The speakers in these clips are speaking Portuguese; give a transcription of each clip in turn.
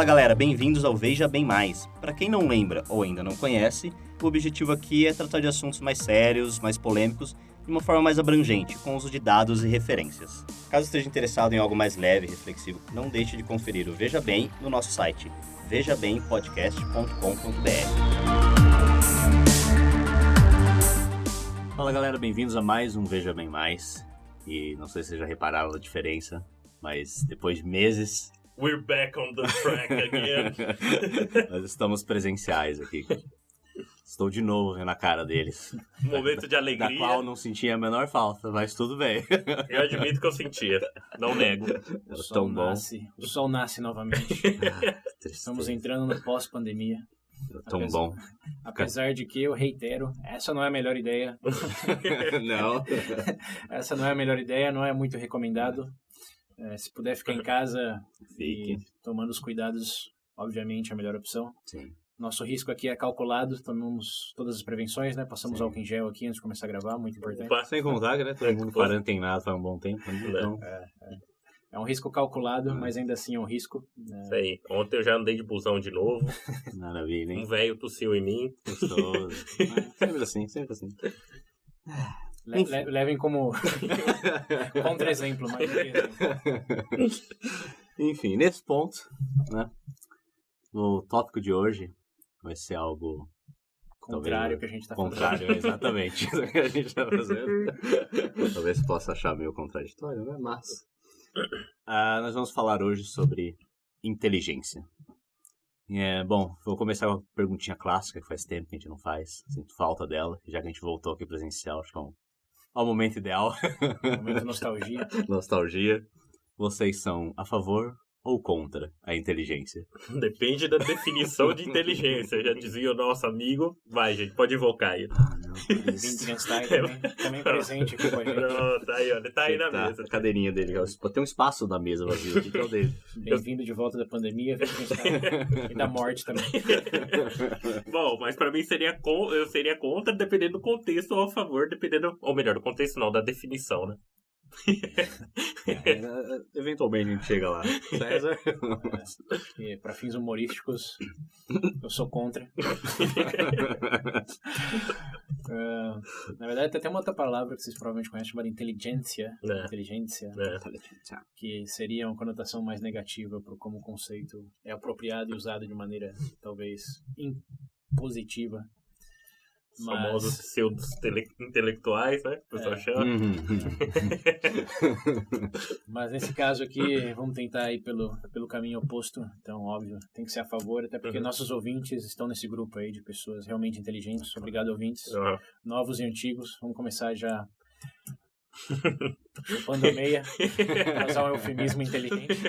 Fala galera, bem-vindos ao Veja Bem Mais. Para quem não lembra ou ainda não conhece, o objetivo aqui é tratar de assuntos mais sérios, mais polêmicos, de uma forma mais abrangente, com uso de dados e referências. Caso esteja interessado em algo mais leve e reflexivo, não deixe de conferir o Veja Bem no nosso site, vejabempodcast.com.br. Fala galera, bem-vindos a mais um Veja Bem Mais. E não sei se vocês já repararam a diferença, mas depois de meses... We're back on the track again. Nós estamos presenciais aqui. Estou de novo vendo a cara deles. Momento de alegria. Da qual não sentia a menor falta, mas tudo bem. Eu admito que eu sentia, não nego. O sol nasce novamente. Estamos entrando no pós-pandemia. Tão bom. Apesar de que eu reitero, essa não é a melhor ideia. Não. Essa não é a melhor ideia, não é muito recomendado. Se puder ficar em casa e tomando os cuidados, obviamente é a melhor opção. Sim. Nosso risco aqui é calculado, tomamos todas as prevenções, né? Passamos álcool em gel aqui antes de começar a gravar, muito importante. Sem contar que todo mundo quarentenado faz um bom tempo. Então... É um risco calculado, mas ainda assim é um risco. Isso aí. Ontem eu já andei de busão de novo. Maravilha, hein? Um velho tossiu em mim. Gostoso. Sempre assim, sempre assim. Levem como contra-exemplo, mas enfim, nesse ponto, né? O tópico de hoje vai ser algo contrário que a gente está fazendo. Contrário, exatamente. Isso que a gente está fazendo. Talvez possa achar meio contraditório, né? Mas nós vamos falar hoje sobre inteligência. Bom, vou começar com uma perguntinha clássica que faz tempo que a gente não faz. Sinto falta dela, já que a gente voltou aqui presencial. Acho que é o momento ideal. Momento nostalgia. Nostalgia. Vocês são a favor ou contra a inteligência? Depende da definição de inteligência. Já dizia o nosso amigo. Vai, gente, pode invocar aí. Wittgenstein também presente aqui com a gente. Pronto, aí, olha, tá aí na mesa. A cadeirinha dele. Tem um espaço da mesa vazio aqui, que é o dele. Bem-vindo de volta da pandemia, Wittgenstein. E da morte também. Bom, mas pra mim eu seria contra, dependendo do contexto, ou a favor, dependendo... Ou melhor, do contexto não, da definição, né? Eventualmente a gente chega lá. César? Para fins humorísticos, eu sou contra. Na verdade, tem até uma outra palavra que vocês provavelmente conhecem, chamada inteligência. Inteligência. Que seria uma conotação mais negativa para como o conceito é apropriado e usado de maneira, talvez, impositiva. Os famosos pseudo-intelectuais, né? O pessoal chama. Mas nesse caso aqui, vamos tentar ir pelo caminho oposto. Então, óbvio, tem que ser a favor, até porque nossos ouvintes estão nesse grupo aí de pessoas realmente inteligentes. Obrigado, ouvintes. Novos e antigos. Vamos começar já chupando a meia, para usar um eufemismo inteligente.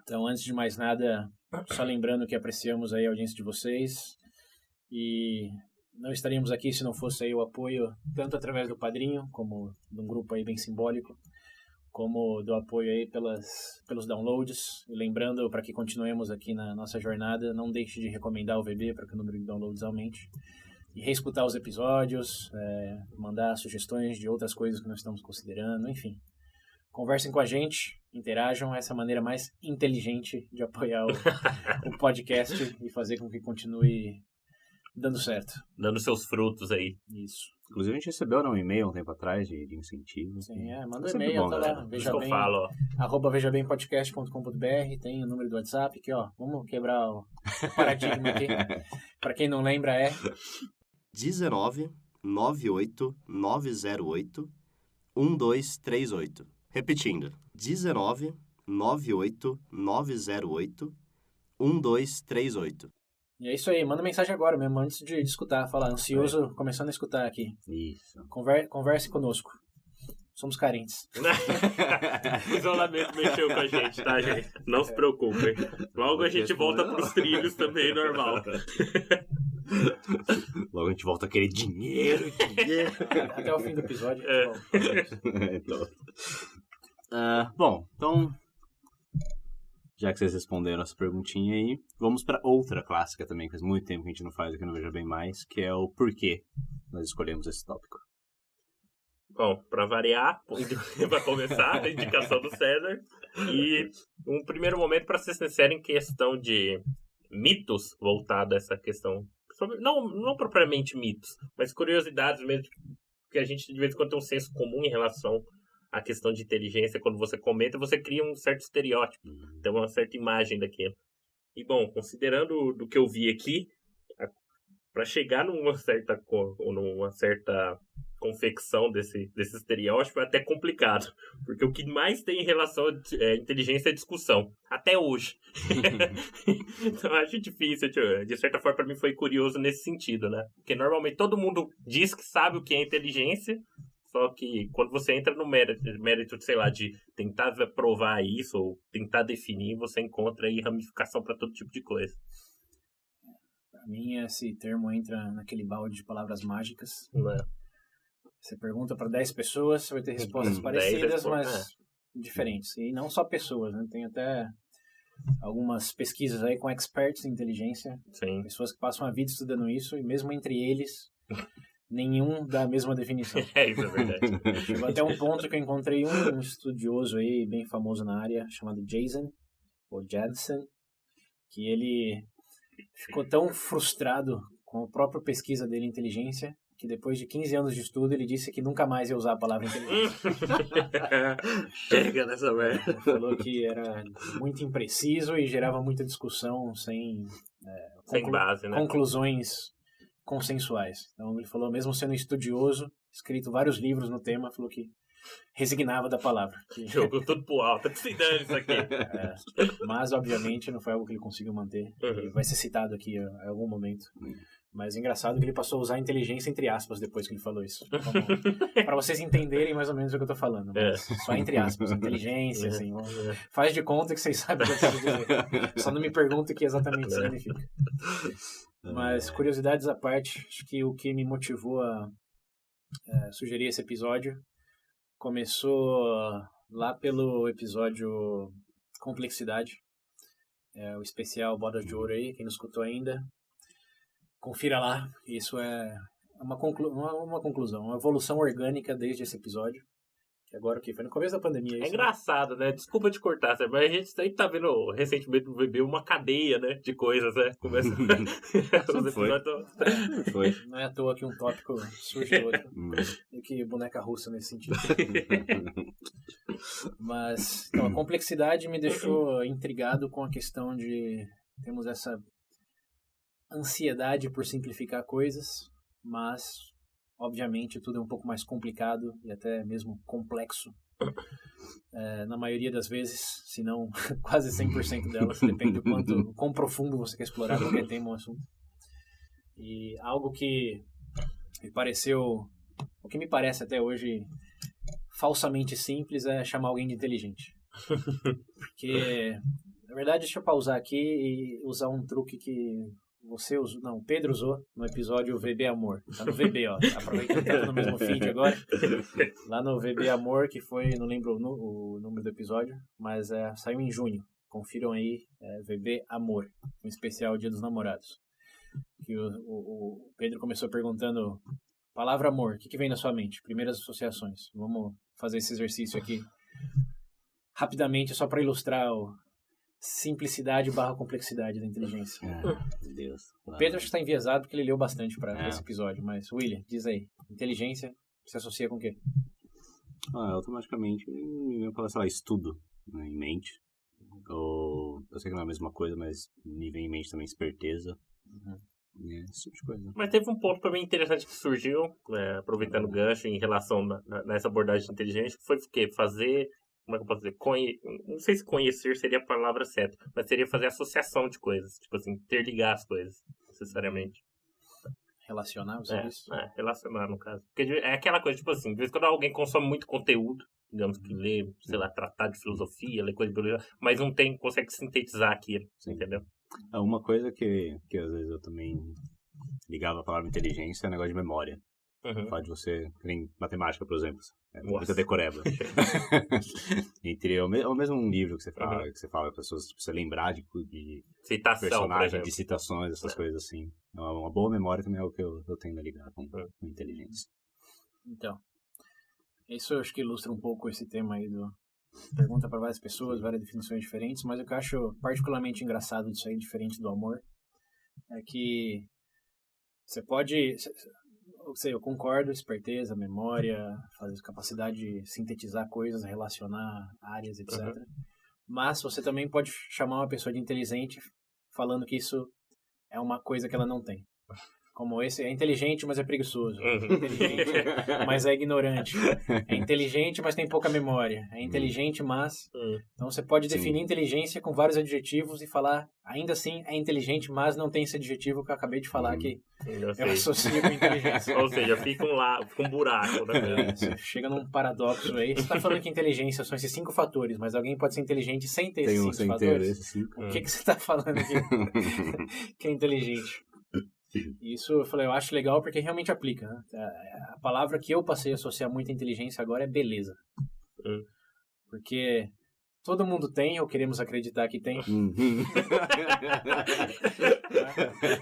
Então, antes de mais nada, só lembrando que apreciamos aí a audiência de vocês e não estaríamos aqui se não fosse aí o apoio, tanto através do Padrinho, como de um grupo aí bem simbólico, como do apoio aí pelos downloads. E lembrando, para que continuemos aqui na nossa jornada, não deixe de recomendar o VB para que o número de downloads aumente. E reescutar os episódios, mandar sugestões de outras coisas que nós estamos considerando, enfim. Conversem com a gente, interajam, essa é a maneira mais inteligente de apoiar o podcast e fazer com que continue dando certo. Dando seus frutos aí. Isso. Inclusive a gente recebeu um e-mail um tempo atrás de incentivo. Sim, manda um e-mail, tá lá, @vejabem.podcast.com.br, tem o número do WhatsApp aqui, ó, vamos quebrar o paradigma aqui. Para quem não lembra é 19 98 908 1238. Repetindo, 19 98 908 1238. E é isso aí, manda mensagem agora mesmo, antes de escutar, falar, ansioso, começando a escutar aqui. Isso. Converse conosco. Somos carentes. O isolamento mexeu com a gente, tá, gente? Não se preocupem. Logo a gente volta pros trilhos também, normal. Logo a gente volta a querer dinheiro. Até o fim do episódio. Bom, então, já que vocês responderam essa perguntinha aí, vamos para outra clássica também, que faz muito tempo que a gente não faz aqui no Veja Bem Mais, que é o porquê nós escolhemos esse tópico. Bom, para variar, para começar, a indicação do César. E um primeiro momento, para ser sincero, em questão de mitos voltado a essa questão. Não propriamente mitos, mas curiosidades mesmo, que a gente de vez em quando tem um senso comum em relação à questão de inteligência. Quando você comenta, você cria um certo estereótipo, tem uma certa imagem daquilo. E, bom, considerando do que eu vi aqui, para chegar numa certa confecção desse estereótipo é até complicado. Porque o que mais tem em relação à inteligência é discussão. Até hoje. Então eu acho difícil. De certa forma, para mim foi curioso nesse sentido, né? Porque normalmente todo mundo diz que sabe o que é inteligência, só que quando você entra no mérito, sei lá, de tentar provar isso ou tentar definir, você encontra aí ramificação para todo tipo de coisa. Para mim, esse termo entra naquele balde de palavras mágicas. Não é? Você pergunta para 10 pessoas, você vai ter respostas parecidas, mas diferentes. E não só pessoas, né? Tem até algumas pesquisas aí com experts em inteligência. Sim. Pessoas que passam a vida estudando isso, e mesmo entre eles, nenhum dá a mesma definição. Isso é verdade. Chegou até um ponto que eu encontrei um estudioso aí, bem famoso na área, chamado Jason, ou Jansen, que ele ficou tão frustrado com a própria pesquisa dele em inteligência, que depois de 15 anos de estudo, ele disse que nunca mais ia usar a palavra inteligência. Chega nessa merda. Ele falou que era muito impreciso e gerava muita discussão sem base, né? Conclusões consensuais. Então ele falou, mesmo sendo estudioso, escrito vários livros no tema, falou que resignava da palavra. Jogou tudo pro alto, tá se dando isso aqui. Mas, obviamente, não foi algo que ele conseguiu manter. Ele vai ser citado aqui em algum momento. Mas é engraçado que ele passou a usar inteligência entre aspas depois que ele falou isso. Para vocês entenderem mais ou menos o que eu tô falando. Só entre aspas. Inteligência, assim. Faz de conta que vocês sabem o que eu quero dizer. Só não me pergunte o que exatamente significa. Mas, curiosidades à parte, acho que o que me motivou a sugerir esse episódio começou lá pelo episódio Complexidade. O especial Bodas de Ouro aí, quem não escutou ainda. Confira lá, isso é uma conclusão, uma evolução orgânica desde esse episódio. Que agora o que foi no começo da pandemia. É engraçado, né? Desculpa te cortar, mas a gente aí tá vendo recentemente no VB uma cadeia, né? De coisas, né? Começa Foi. Não é à toa que um tópico surge do outro. E que boneca russa nesse sentido. Mas então, a complexidade me deixou intrigado com a questão de temos essa ansiedade por simplificar coisas, mas obviamente tudo é um pouco mais complicado e até mesmo complexo. Na maioria das vezes, se não quase 100% delas, depende do quão profundo você quer explorar qualquer tema ou assunto. E algo que me pareceu, o que me parece até hoje falsamente simples é chamar alguém de inteligente. Porque, na verdade, deixa eu pausar aqui e usar um truque que você usou, não, o Pedro usou no episódio VB Amor. Tá no VB, ó. Aproveitando que tá no mesmo feed agora. Lá no VB Amor, que foi, não lembro o número do episódio, mas saiu em junho. Confiram aí, VB Amor, um especial Dia dos Namorados. Que o Pedro começou perguntando, palavra amor, o que vem na sua mente? Primeiras associações. Vamos fazer esse exercício aqui rapidamente, só para ilustrar simplicidade / complexidade da inteligência. Meu Deus. O Pedro acho que está enviesado porque ele leu bastante para esse episódio, mas William, diz aí, inteligência se associa com o quê? Automaticamente me fala, sei lá, estudo, né, em mente. Eu sei que não é a mesma coisa, mas me vem em mente também esperteza. Esse tipo de coisa. Mas teve um ponto para mim interessante que surgiu, aproveitando o gancho em relação nessa abordagem de inteligência, que foi o quê? Fazer, como é que eu posso dizer? Não sei se conhecer seria a palavra certa, mas seria fazer associação de coisas, tipo assim, interligar as coisas, necessariamente. Relacionar os serviços? Relacionar, no caso. Porque é aquela coisa, tipo assim, de vez em quando alguém consome muito conteúdo, digamos que lê, sei lá, tratado de filosofia, lê coisa de biologia, mas não consegue sintetizar aquilo, entendeu? Uma coisa que às vezes eu também ligava a palavra inteligência é o negócio de memória. Falar de você, em matemática, por exemplo. Muita decoreba. Ou mesmo um livro que você fala, que você fala para pessoas, você lembrar de citação, personagem, de citações, essas coisas assim. Uma boa memória também é o que eu tendo a ligar com inteligência. Então, Isso eu acho que ilustra um pouco esse tema aí do... Pergunta para várias pessoas, várias definições diferentes, mas o que eu acho particularmente engraçado disso aí, diferente do amor, é que você pode... Eu concordo, esperteza, memória, fazer capacidade de sintetizar coisas, relacionar áreas, etc. Mas você também pode chamar uma pessoa de inteligente falando que isso é uma coisa que ela não tem. Como esse é inteligente, mas é preguiçoso. É inteligente, mas é ignorante. É inteligente, mas tem pouca memória. É inteligente, mas... Então você pode definir inteligência com vários adjetivos e falar, ainda assim, é inteligente, mas não tem esse adjetivo que eu acabei de falar que eu associo com inteligência. Ou seja, fica um buraco, né? Você chega num paradoxo aí. Você está falando que inteligência são esses 5 fatores, mas alguém pode ser inteligente sem ter esses 5 fatores. O que você está falando aqui que é inteligente? Isso eu acho legal porque realmente aplica, né? A palavra que eu passei a associar muito à inteligência agora é beleza. Porque todo mundo tem, ou queremos acreditar que tem.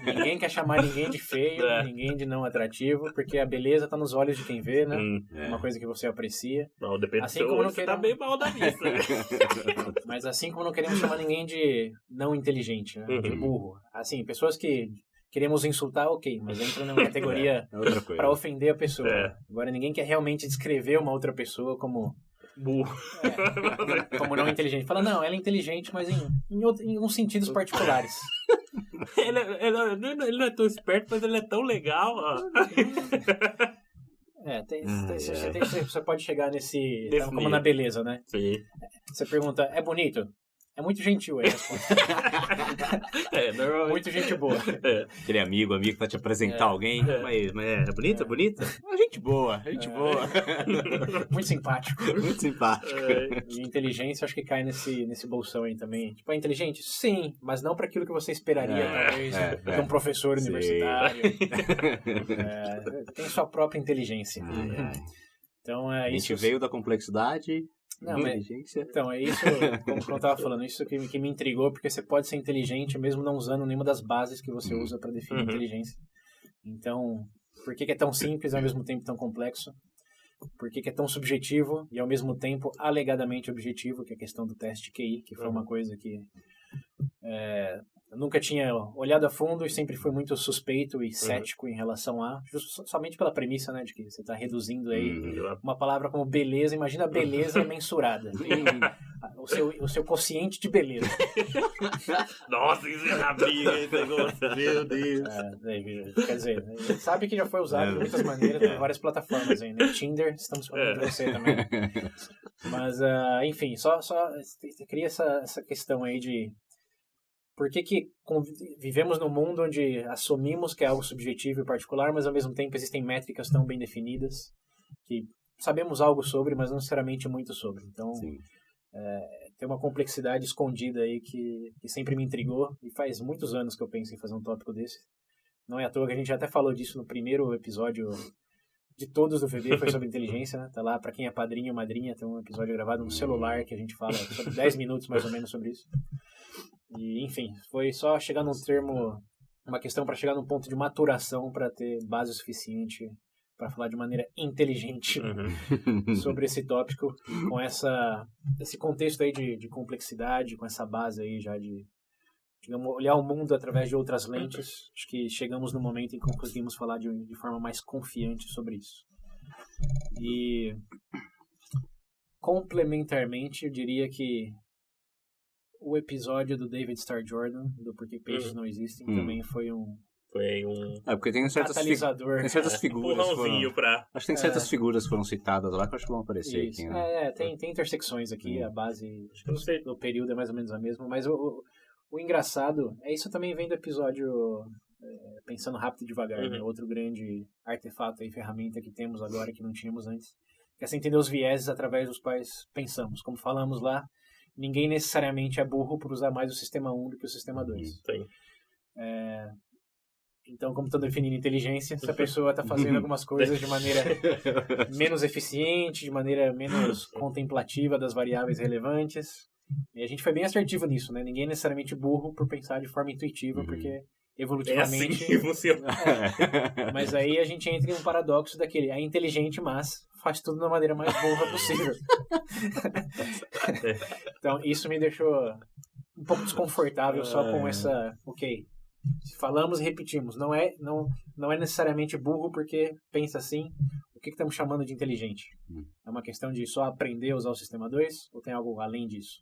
Ninguém quer chamar ninguém de feio, ninguém de não atrativo, porque a beleza está nos olhos de quem vê, né? Uma coisa que você aprecia. Não, depende assim do seu olho, você tá bem mal da vista. Né? Mas assim como não queremos chamar ninguém de não inteligente, né? De burro. Assim, pessoas que queremos insultar, ok, mas entra numa categoria para ofender a pessoa. Agora, ninguém quer realmente descrever uma outra pessoa como... burro. Como não inteligente. Fala, não, ela é inteligente, mas em uns sentidos particulares. Ele não é tão esperto, mas ele é tão legal. Você pode chegar nesse como nível. Na beleza, né? Sim. Você pergunta, é bonito? É muito gentil aí a resposta. Normalmente. Muito gente boa. Aquele amigo que vai te apresentar alguém. Mas é bonita? Bonita? Gente boa. Muito simpático. Muito simpático. E inteligência, acho que cai nesse bolsão aí também. Tipo, é inteligente? Sim, mas não para aquilo que você esperaria, talvez, de um professor universitário. Tem sua própria inteligência. Então, a gente veio da complexidade... Não, inteligência. Então, é isso, como eu estava falando, isso que me intrigou, porque você pode ser inteligente mesmo não usando nenhuma das bases que você usa para definir inteligência. Então, por que é tão simples e ao mesmo tempo tão complexo? Por que é tão subjetivo e ao mesmo tempo alegadamente objetivo, que é a questão do teste QI, que foi uma coisa que eu nunca tinha olhado a fundo e sempre fui muito suspeito e cético em relação a... Somente pela premissa, né, de que você está reduzindo aí uma palavra como beleza. Imagina a beleza mensurada. O seu quociente de beleza. Nossa, isso é na briga, esse negócio. Meu Deus. Quer dizer, sabe que já foi usado de muitas maneiras em várias plataformas aí, né? Tinder, estamos falando de você também. Mas, enfim, só cria essa questão aí de... Por que vivemos num mundo onde assumimos que é algo subjetivo e particular, mas ao mesmo tempo existem métricas tão bem definidas que sabemos algo sobre, mas não necessariamente muito sobre. Então, tem uma complexidade escondida aí que sempre me intrigou e faz muitos anos que eu penso em fazer um tópico desse. Não é à toa que a gente até falou disso no primeiro episódio de todos do VB, foi sobre inteligência, né? Tá lá, pra quem é padrinho ou madrinha, tem um episódio gravado no celular que a gente fala sobre 10 minutos mais ou menos sobre isso. E, enfim, foi só chegar num termo, uma questão para chegar num ponto de maturação para ter base suficiente para falar de maneira inteligente sobre esse tópico, com esse contexto aí de complexidade, com essa base aí já de, digamos, olhar o mundo através de outras lentes. Acho que chegamos no momento em que conseguimos falar de forma mais confiante sobre isso. E, complementarmente, eu diria que o episódio do David Starr Jordan, do Por que Peixes Não Existem, também foi um porque tem catalisador. Tem certas figuras. Acho que tem certas figuras que foram citadas lá que eu acho que vão aparecer aqui. Né? Tem intersecções aqui, a base do período é mais ou menos a mesma, mas o engraçado é isso também vem do episódio Pensando Rápido e Devagar, né? Outro grande artefato e ferramenta que temos agora que não tínhamos antes, que é entender os vieses através dos quais pensamos. Como falamos lá, ninguém necessariamente é burro por usar mais o sistema 1 do que o sistema 2. Então, como estou definindo inteligência, se a pessoa está fazendo algumas coisas de maneira menos eficiente, de maneira menos contemplativa das variáveis relevantes, e a gente foi bem assertivo nisso, né? Ninguém é necessariamente burro por pensar de forma intuitiva, porque É evolutivamente. assim que funciona. Mas aí a gente entra em um paradoxo daquele, é inteligente, mas faz tudo da maneira mais burra possível. Então isso me deixou um pouco desconfortável só com essa, ok, se falamos e repetimos, não é necessariamente burro porque pensa assim, o que estamos chamando de inteligente? É uma questão de só aprender a usar o sistema 2 ou tem algo além disso?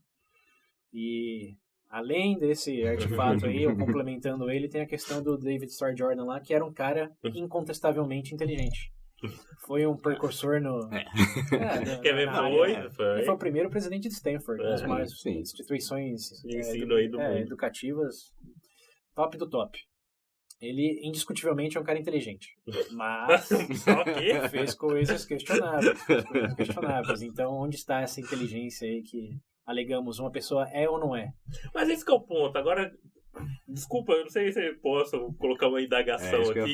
E além desse artefato aí, eu complementando ele, tem a questão do David Starr Jordan lá, que era um cara incontestavelmente inteligente. Foi um precursor no... Quer ver? Ele foi o primeiro presidente de Stanford, das maiores instituições ensino aí do mundo. Educativas, top do top. Ele, indiscutivelmente, é um cara inteligente. Mas fez coisas questionáveis. Então, onde está essa inteligência aí que alegamos uma pessoa é ou não é? Mas esse que é o ponto. Agora, desculpa, eu não sei se eu posso colocar uma indagação aqui,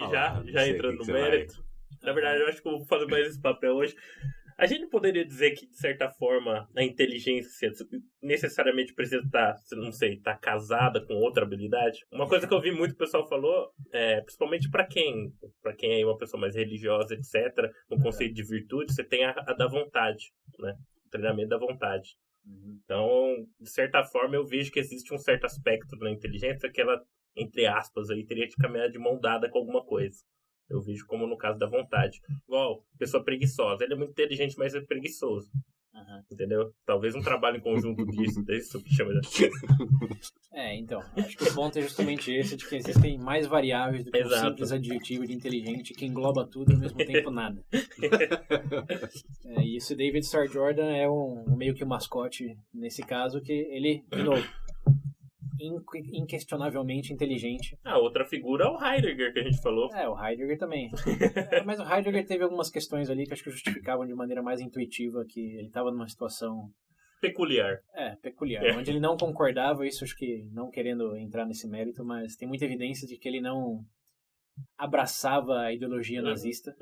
já entrando no mérito. Na verdade, eu acho que eu vou fazer mais esse papel hoje. A gente poderia dizer que, de certa forma, a inteligência necessariamente precisa estar casada com outra habilidade? Uma coisa que eu vi muito o pessoal falou, principalmente para quem é uma pessoa mais religiosa, etc., no conceito de virtude, você tem a da vontade, né? O treinamento da vontade. Então, de certa forma, eu vejo que existe um certo aspecto na inteligência que ela, entre aspas, aí, teria que caminhar de mão dada com alguma coisa. Eu vejo como no caso da vontade. Igual, pessoa preguiçosa. Ele é muito inteligente, mas é preguiçoso. Entendeu? Talvez um trabalho em conjunto disso, isso que chama de... Então, acho que o ponto é justamente esse, de que existem mais variáveis do que o simples adjetivo de inteligente que engloba tudo e ao mesmo tempo nada. E esse David Starr Jordan é meio que um mascote nesse caso, que ele, de novo, inquestionavelmente inteligente. Outra figura é o Heidegger, que a gente falou. O Heidegger também. Mas o Heidegger teve algumas questões ali que acho que justificavam de maneira mais intuitiva que ele estava numa situação... peculiar. Peculiar. Onde ele não concordava, isso acho que não querendo entrar nesse mérito, mas tem muita evidência de que ele não abraçava a ideologia nazista.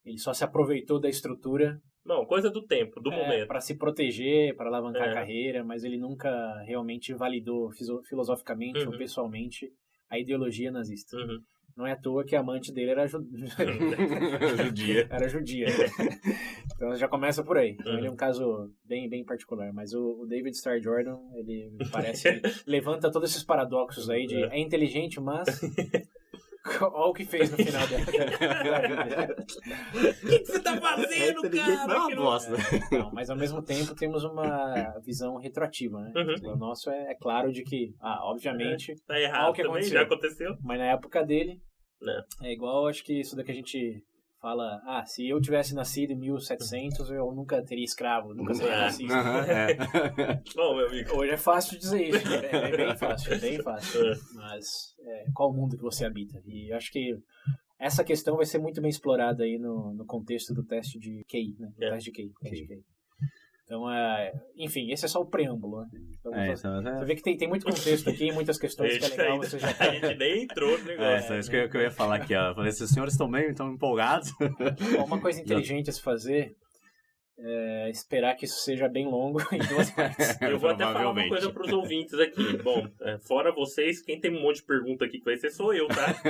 Ele só se aproveitou da estrutura. Não, coisa do tempo, do momento. Para se proteger, para alavancar a carreira, mas ele nunca realmente validou filosoficamente ou pessoalmente a ideologia nazista. Não é à toa que a amante dele era judia. Era judia. Então já começa por aí. Então ele é um caso bem, bem particular. Mas o David Starr Jordan, ele parece que levanta todos esses paradoxos aí de é inteligente, mas... Olha o que fez no final dela. O que você tá fazendo, cara? Não é uma bosta. Não, mas ao mesmo tempo temos uma visão retroativa, né? O nosso é claro de que, obviamente... Tá errado que também, já aconteceu. Mas na época dele, é igual, acho que isso daqui a gente fala, se eu tivesse nascido em 1700, eu nunca teria escravo, nunca seria racista. Bom, meu amigo. Hoje é fácil dizer isso, é bem fácil. Mas qual mundo que você habita? E acho que essa questão vai ser muito bem explorada aí no contexto do teste de QI, né? Teste de QI. Então, enfim, esse é só o preâmbulo, né? Então, você vê que tem muito contexto aqui, muitas questões que é legal você já... A gente nem entrou no negócio. Isso que eu ia falar aqui, ó. Falei, se os senhores estão empolgados... Uma coisa inteligente a se fazer é esperar que isso seja bem longo em 2 partes. Eu vou até falar uma coisa pros ouvintes aqui. Bom, fora vocês, quem tem um monte de pergunta aqui que vai ser sou eu, tá?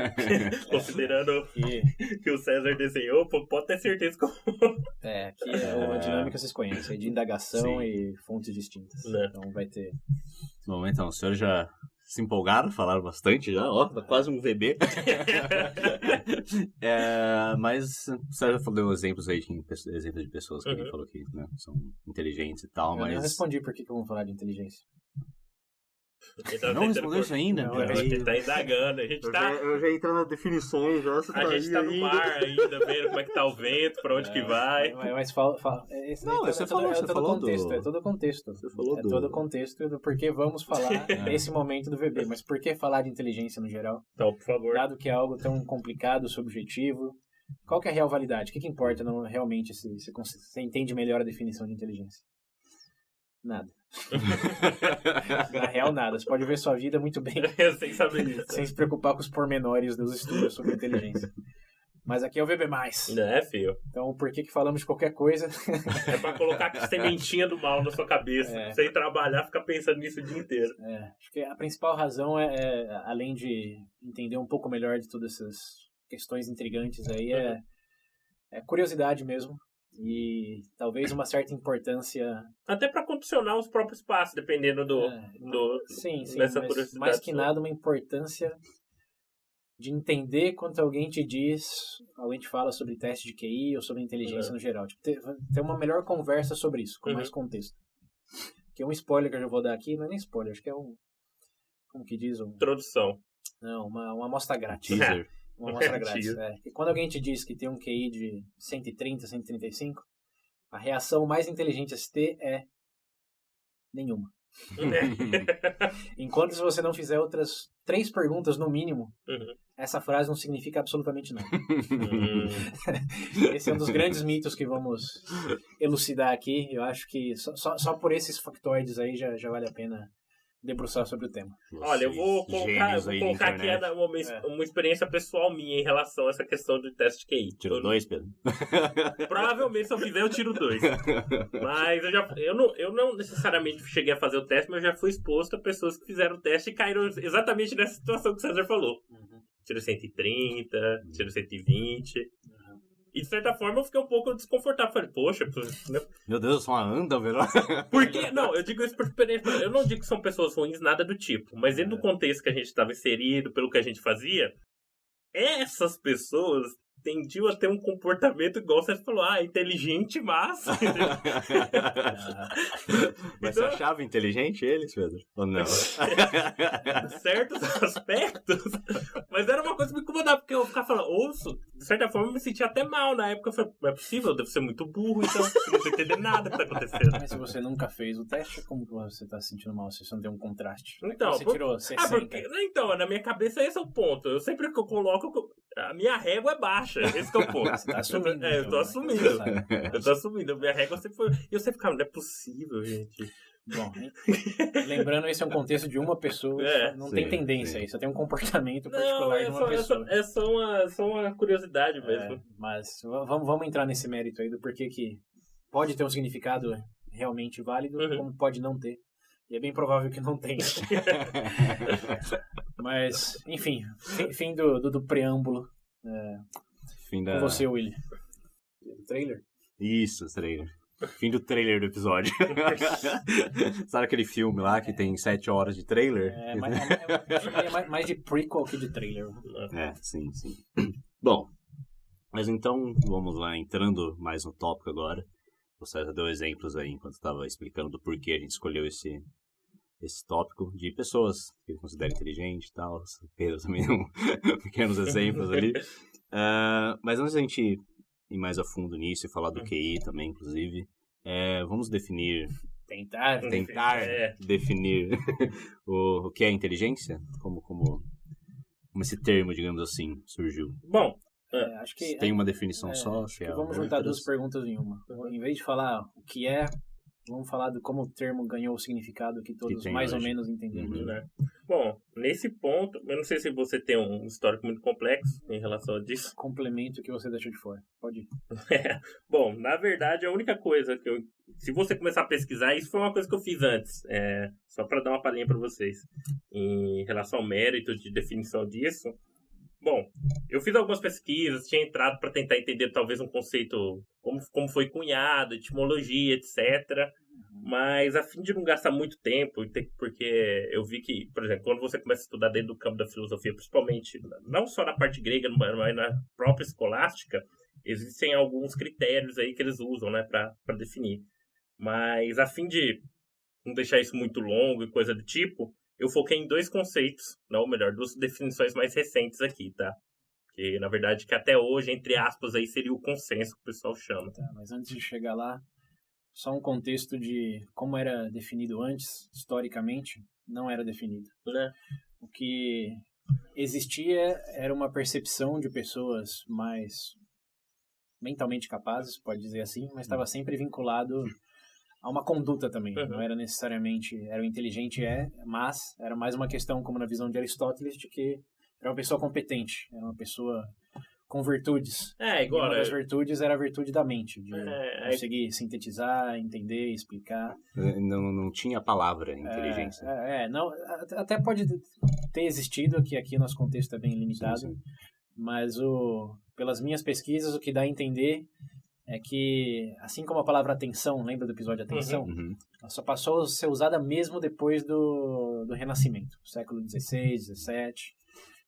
Considerando que o César desenhou, pode ter certeza que aqui a dinâmica vocês conhecem, de indagação e fontes distintas. Então vai ter... Bom, então, os senhores já se empolgaram, falaram bastante já, tá quase um VB. Mas você já deu exemplos aí de pessoas que ele falou que são inteligentes e tal, mas... Eu não respondi por que vamos falar de inteligência. Não respondeu isso ainda? Não, a gente tá indagando, Eu já entro nas definições, já. A gente tá no mar ainda, vendo como é que tá o vento, pra onde que vai. Mas fala... Não, você falou contexto, é todo o contexto. Você falou todo o contexto do porquê vamos falar nesse momento do VB. Mas por que falar de inteligência no geral? Então, por favor. Dado que é algo tão complicado, subjetivo, qual que é a real validade? O que importa realmente se você entende melhor a definição de inteligência? Nada. Na real, nada. Você pode ver sua vida muito bem sem saber disso. Sem se preocupar com os pormenores dos estudos sobre inteligência. Mas aqui é o VB+. Né, filho? Então, por que falamos de qualquer coisa? É pra colocar a sementinha do mal na sua cabeça. Pra você ir trabalhar, ficar pensando nisso o dia inteiro. Acho que a principal razão além de entender um pouco melhor de todas essas questões intrigantes aí, é curiosidade mesmo. E talvez uma certa importância... Até pra condicionar os próprios passos, dependendo Sim, dessa mas curiosidade. mais que nada uma importância de entender quando alguém te fala sobre teste de QI ou sobre inteligência no geral. Tipo, ter uma melhor conversa sobre isso, com mais contexto. Que é um spoiler que eu já vou dar aqui, não é nem spoiler, acho que é como que diz? Introdução. Não, uma amostra grátis. Teaser. Uma amostra grátis. E quando alguém te diz que tem um QI de 130, 135, a reação mais inteligente a se ter é nenhuma. Enquanto se você não fizer outras 3 perguntas no mínimo, essa frase não significa absolutamente nada. Esse é um dos grandes mitos que vamos elucidar aqui. Eu acho que só por esses factoides aí já vale a pena debruçar sobre o tema. Olha, eu vou colocar aqui uma experiência pessoal minha em relação a essa questão do teste de QI. Tirou 2, Pedro? Provavelmente, se eu fizer, eu tiro 2. Mas eu não necessariamente cheguei a fazer o teste, mas eu já fui exposto a pessoas que fizeram o teste e caíram exatamente nessa situação que o César falou. Tiro 130, tiro 120... E, de certa forma, eu fiquei um pouco desconfortável. Falei, poxa... Né? Meu Deus, eu sou uma anda, velho. Porque, não, eu digo isso por experiência. Eu não digo que são pessoas ruins, nada do tipo. Mas dentro do contexto que a gente estava inserido, pelo que a gente fazia, essas pessoas tendiam a ter um comportamento igual você falou. Inteligente, mas... Mas você achava inteligente eles, Pedro? Ou não? Certos aspectos. Mas era uma coisa que me incomodava, porque eu ficava falando, de certa forma eu me sentia até mal na época. Eu falei, não é possível, eu devo ser muito burro, então eu não tô entendendo nada que tá acontecendo. Mas se você nunca fez o teste, como que você tá se sentindo mal? Se você não tem um contraste? Então, você tirou 60. Então, na minha cabeça esse é o ponto. Eu sempre que eu coloco, a minha régua é baixa. Esse que é o ponto. Você tá assumindo. Eu tô assumindo. Eu tô assumindo. A minha régua sempre foi... E eu sempre ficava, não é possível, gente. Bom, lembrando, esse é um contexto de uma pessoa, não tem tendência aí, só tem um comportamento particular de uma pessoa. É só uma curiosidade mesmo. Mas vamos entrar nesse mérito aí do porquê que pode ter um significado realmente válido, como pode não ter. E é bem provável que não tenha. Mas, enfim, fim do preâmbulo. Com você, Willy. Trailer? Isso, trailer. Fim do trailer do episódio. Sabe aquele filme lá que tem 7 horas de trailer? Mais de prequel que de trailer. Sim. Bom, mas então vamos lá, entrando mais no tópico agora. Você deu exemplos aí enquanto estava explicando do porquê a gente escolheu esse tópico de pessoas que ele considera inteligente e tal. Pedro também deu pequenos exemplos ali. Mas antes da gente ir mais a fundo nisso e falar do QI também, inclusive, vamos tentar definir o que é inteligência? Como esse termo, digamos assim, surgiu? Bom, acho que tem uma definição só? Acho que vamos juntar 2 perguntas em uma. Em vez de falar o que é, vamos falar de como o termo ganhou o significado que todos mais ou menos entendemos. Né? Bom, nesse ponto, eu não sei se você tem um histórico muito complexo em relação a disso. Complemento que você deixou de fora. Pode ir. Bom, na verdade, a única coisa que se você começar a pesquisar, isso foi uma coisa que eu fiz antes, só para dar uma palhinha para vocês, em relação ao mérito de definição disso. Bom, eu fiz algumas pesquisas, tinha entrado para tentar entender talvez um conceito, como foi cunhado, etimologia, etc. Mas a fim de não gastar muito tempo, porque eu vi que, por exemplo, quando você começa a estudar dentro do campo da filosofia, principalmente, não só na parte grega, mas na própria escolástica, existem alguns critérios aí que eles usam, né, para definir. Mas a fim de não deixar isso muito longo e coisa do tipo, eu foquei em 2 conceitos, ou melhor, 2 definições mais recentes aqui, tá? Que, na verdade, que até hoje, entre aspas, aí seria o consenso que o pessoal chama. Tá, mas antes de chegar lá, só um contexto de como era definido antes, historicamente, não era definido. O que existia era uma percepção de pessoas mais mentalmente capazes, pode dizer assim, mas estava sempre vinculado a uma conduta também. Não era necessariamente, era o inteligente, mas era mais uma questão, como na visão de Aristóteles, de que era uma pessoa competente, era uma pessoa com virtudes. É, E igual, uma né? das virtudes era a virtude da mente, de É, conseguir sintetizar, entender, explicar. Não tinha palavra inteligência. Não, até pode ter existido, que aqui nosso contexto é bem limitado, Sim. mas pelas minhas pesquisas, o que dá a entender é que, assim como a palavra atenção, lembra do episódio atenção? Uhum. Ela só passou a ser usada mesmo depois do Renascimento, século XVI, XVII,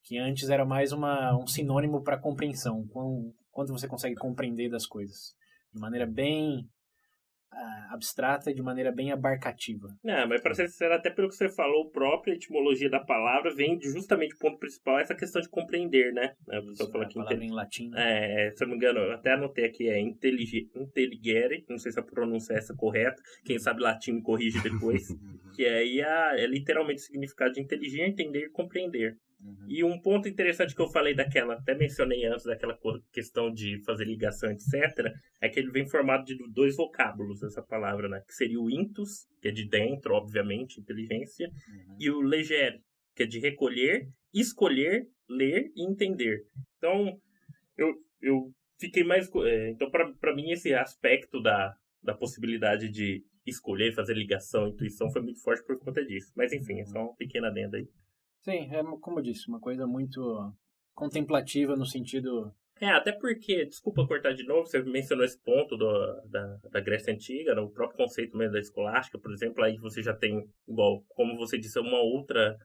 que antes era mais um sinônimo para compreensão, quanto você consegue compreender das coisas, de maneira bem abstrata e de maneira bem abarcativa. Não, mas para ser sincero, até pelo que você falou, a própria etimologia da palavra vem de justamente o ponto principal, essa questão de compreender, né? Você falou aqui, a palavra em latim. Né? se eu não me engano, eu até anotei aqui, intelligere, não sei se a pronúncia é essa correta, quem sabe latim me corrige depois, que aí é literalmente o significado de inteligir, entender e compreender. Uhum. E um ponto interessante que eu falei até mencionei antes daquela questão de fazer ligação, etc., é que ele vem formado de 2 vocábulos, essa palavra, né? Que seria o intus, que é de dentro, obviamente, inteligência, e o legere, que é de recolher, escolher, ler e entender. Então, eu fiquei mais... Então, para mim, esse aspecto da possibilidade de escolher, fazer ligação, intuição, foi muito forte por conta disso. Mas, enfim, é só uma pequena adenda aí. Sim, como eu disse, uma coisa muito contemplativa no sentido... Até porque, desculpa cortar de novo, você mencionou esse ponto da Grécia Antiga, no próprio conceito mesmo da escolástica, por exemplo, aí você já tem, igual, como você disse, uma outra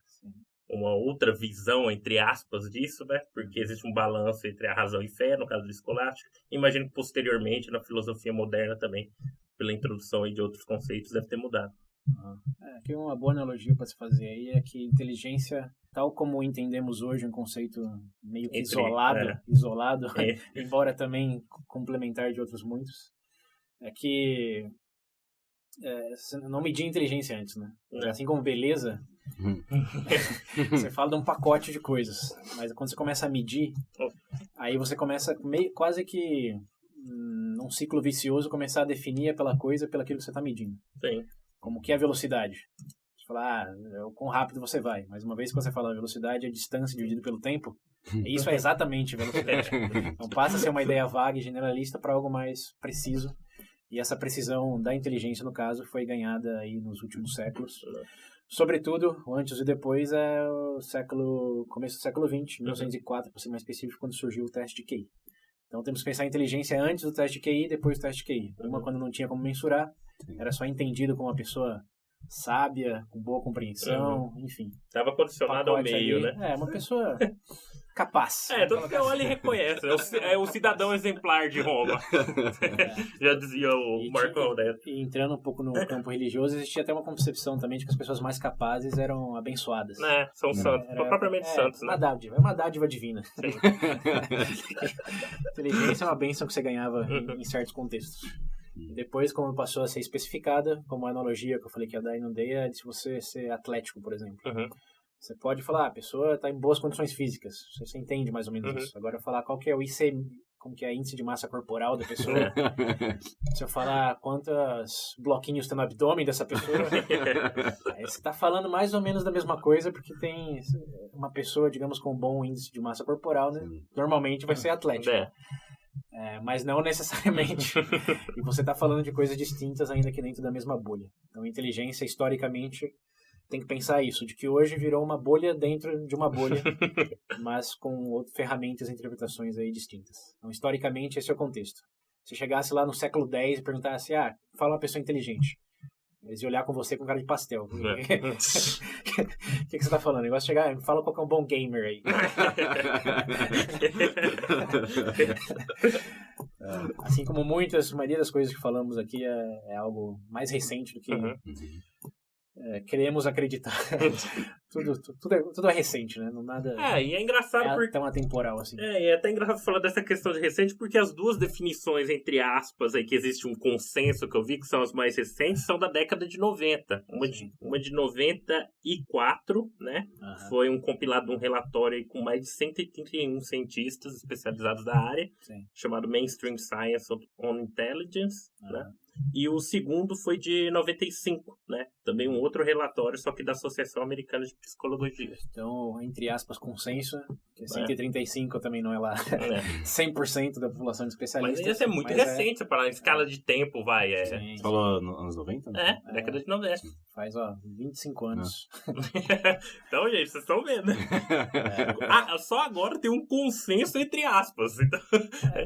visão, entre aspas, disso, né? Porque existe um balanço entre a razão e fé, no caso da escolástica. Imagino que posteriormente, na filosofia moderna também, pela introdução aí de outros conceitos, deve ter mudado. Aqui uma boa analogia para se fazer aí é que inteligência, tal como entendemos hoje, um conceito meio que isolado, embora também complementar de outros muitos, é que você não media inteligência antes, né? Assim como beleza, você fala de um pacote de coisas, mas quando você começa a medir, aí você começa quase que num ciclo vicioso começar a definir pela coisa, pelo aquilo que você está medindo. Sim. Como que é a velocidade? Você fala, o quão rápido você vai. Mas uma vez que você fala a velocidade, a distância dividido pelo tempo, isso é exatamente velocidade. Então passa a ser uma ideia vaga e generalista para algo mais preciso. E essa precisão da inteligência, no caso, foi ganhada aí nos últimos séculos. Sobretudo, o antes e depois é começo do século XX, 1904, para ser mais específico, quando surgiu o teste de QI. Então temos que pensar em inteligência antes do teste de QI e depois do teste de QI. Uma quando não tinha como mensurar, era só entendido como uma pessoa sábia, com boa compreensão, enfim. Estava condicionado ao meio, ali, né? Uma pessoa capaz. Todo que olha e reconhece. É o cidadão exemplar de Roma. Já dizia o Marco Aurélio. E entrando um pouco no campo religioso, existia até uma concepção também de que as pessoas mais capazes eram abençoadas. São santos, propriamente santos, né? É uma dádiva divina. Inteligência é uma bênção que você ganhava em certos contextos. E depois, como passou a ser especificada, como a analogia que eu falei que a Dai não dei, é de você ser atlético, por exemplo. Você pode falar, a pessoa está em boas condições físicas. Você entende mais ou menos isso. Agora, falar qual que é o como que é índice de massa corporal da pessoa. Se eu falar quantos bloquinhos tem no abdômen dessa pessoa, aí você está falando mais ou menos da mesma coisa, porque tem uma pessoa, digamos, com um bom índice de massa corporal, né? Normalmente vai ser atlética. Mas não necessariamente. E você está falando de coisas distintas ainda que dentro da mesma bolha. Então, inteligência, historicamente, tem que pensar isso, de que hoje virou uma bolha dentro de uma bolha, mas com ferramentas e interpretações aí distintas. Então, historicamente, esse é o contexto. Se chegasse lá no século X e perguntasse, fala uma pessoa inteligente. Eles iam olhar com você com cara de pastel. O que você está falando? O negócio de chegar, fala qual que é um bom gamer aí. Assim como a maioria das coisas que falamos aqui é algo mais recente do que queremos acreditar. Tudo é recente, né? Não nada. E é engraçado porque tão atemporal assim. E é até engraçado falar dessa questão de recente, porque as duas definições, entre aspas, aí que existe um consenso que eu vi que são as mais recentes, são da década de 90. Uma de 94, né? Foi um compilado de um relatório aí com mais de 131 cientistas especializados da área, chamado Mainstream Science on Intelligence, né? E o segundo foi de 95, né? Também um outro relatório, só que da Associação Americana de Psicologia. Então, entre aspas, consenso, Porque 135 também não é lá 100% da população de especialistas. Mas isso é muito recente, você falar em escala de tempo, vai. Você falou nos anos 90? Né? Década de 90. Faz, 25 anos. Então, gente, vocês estão vendo. Só agora tem um consenso entre aspas. Então...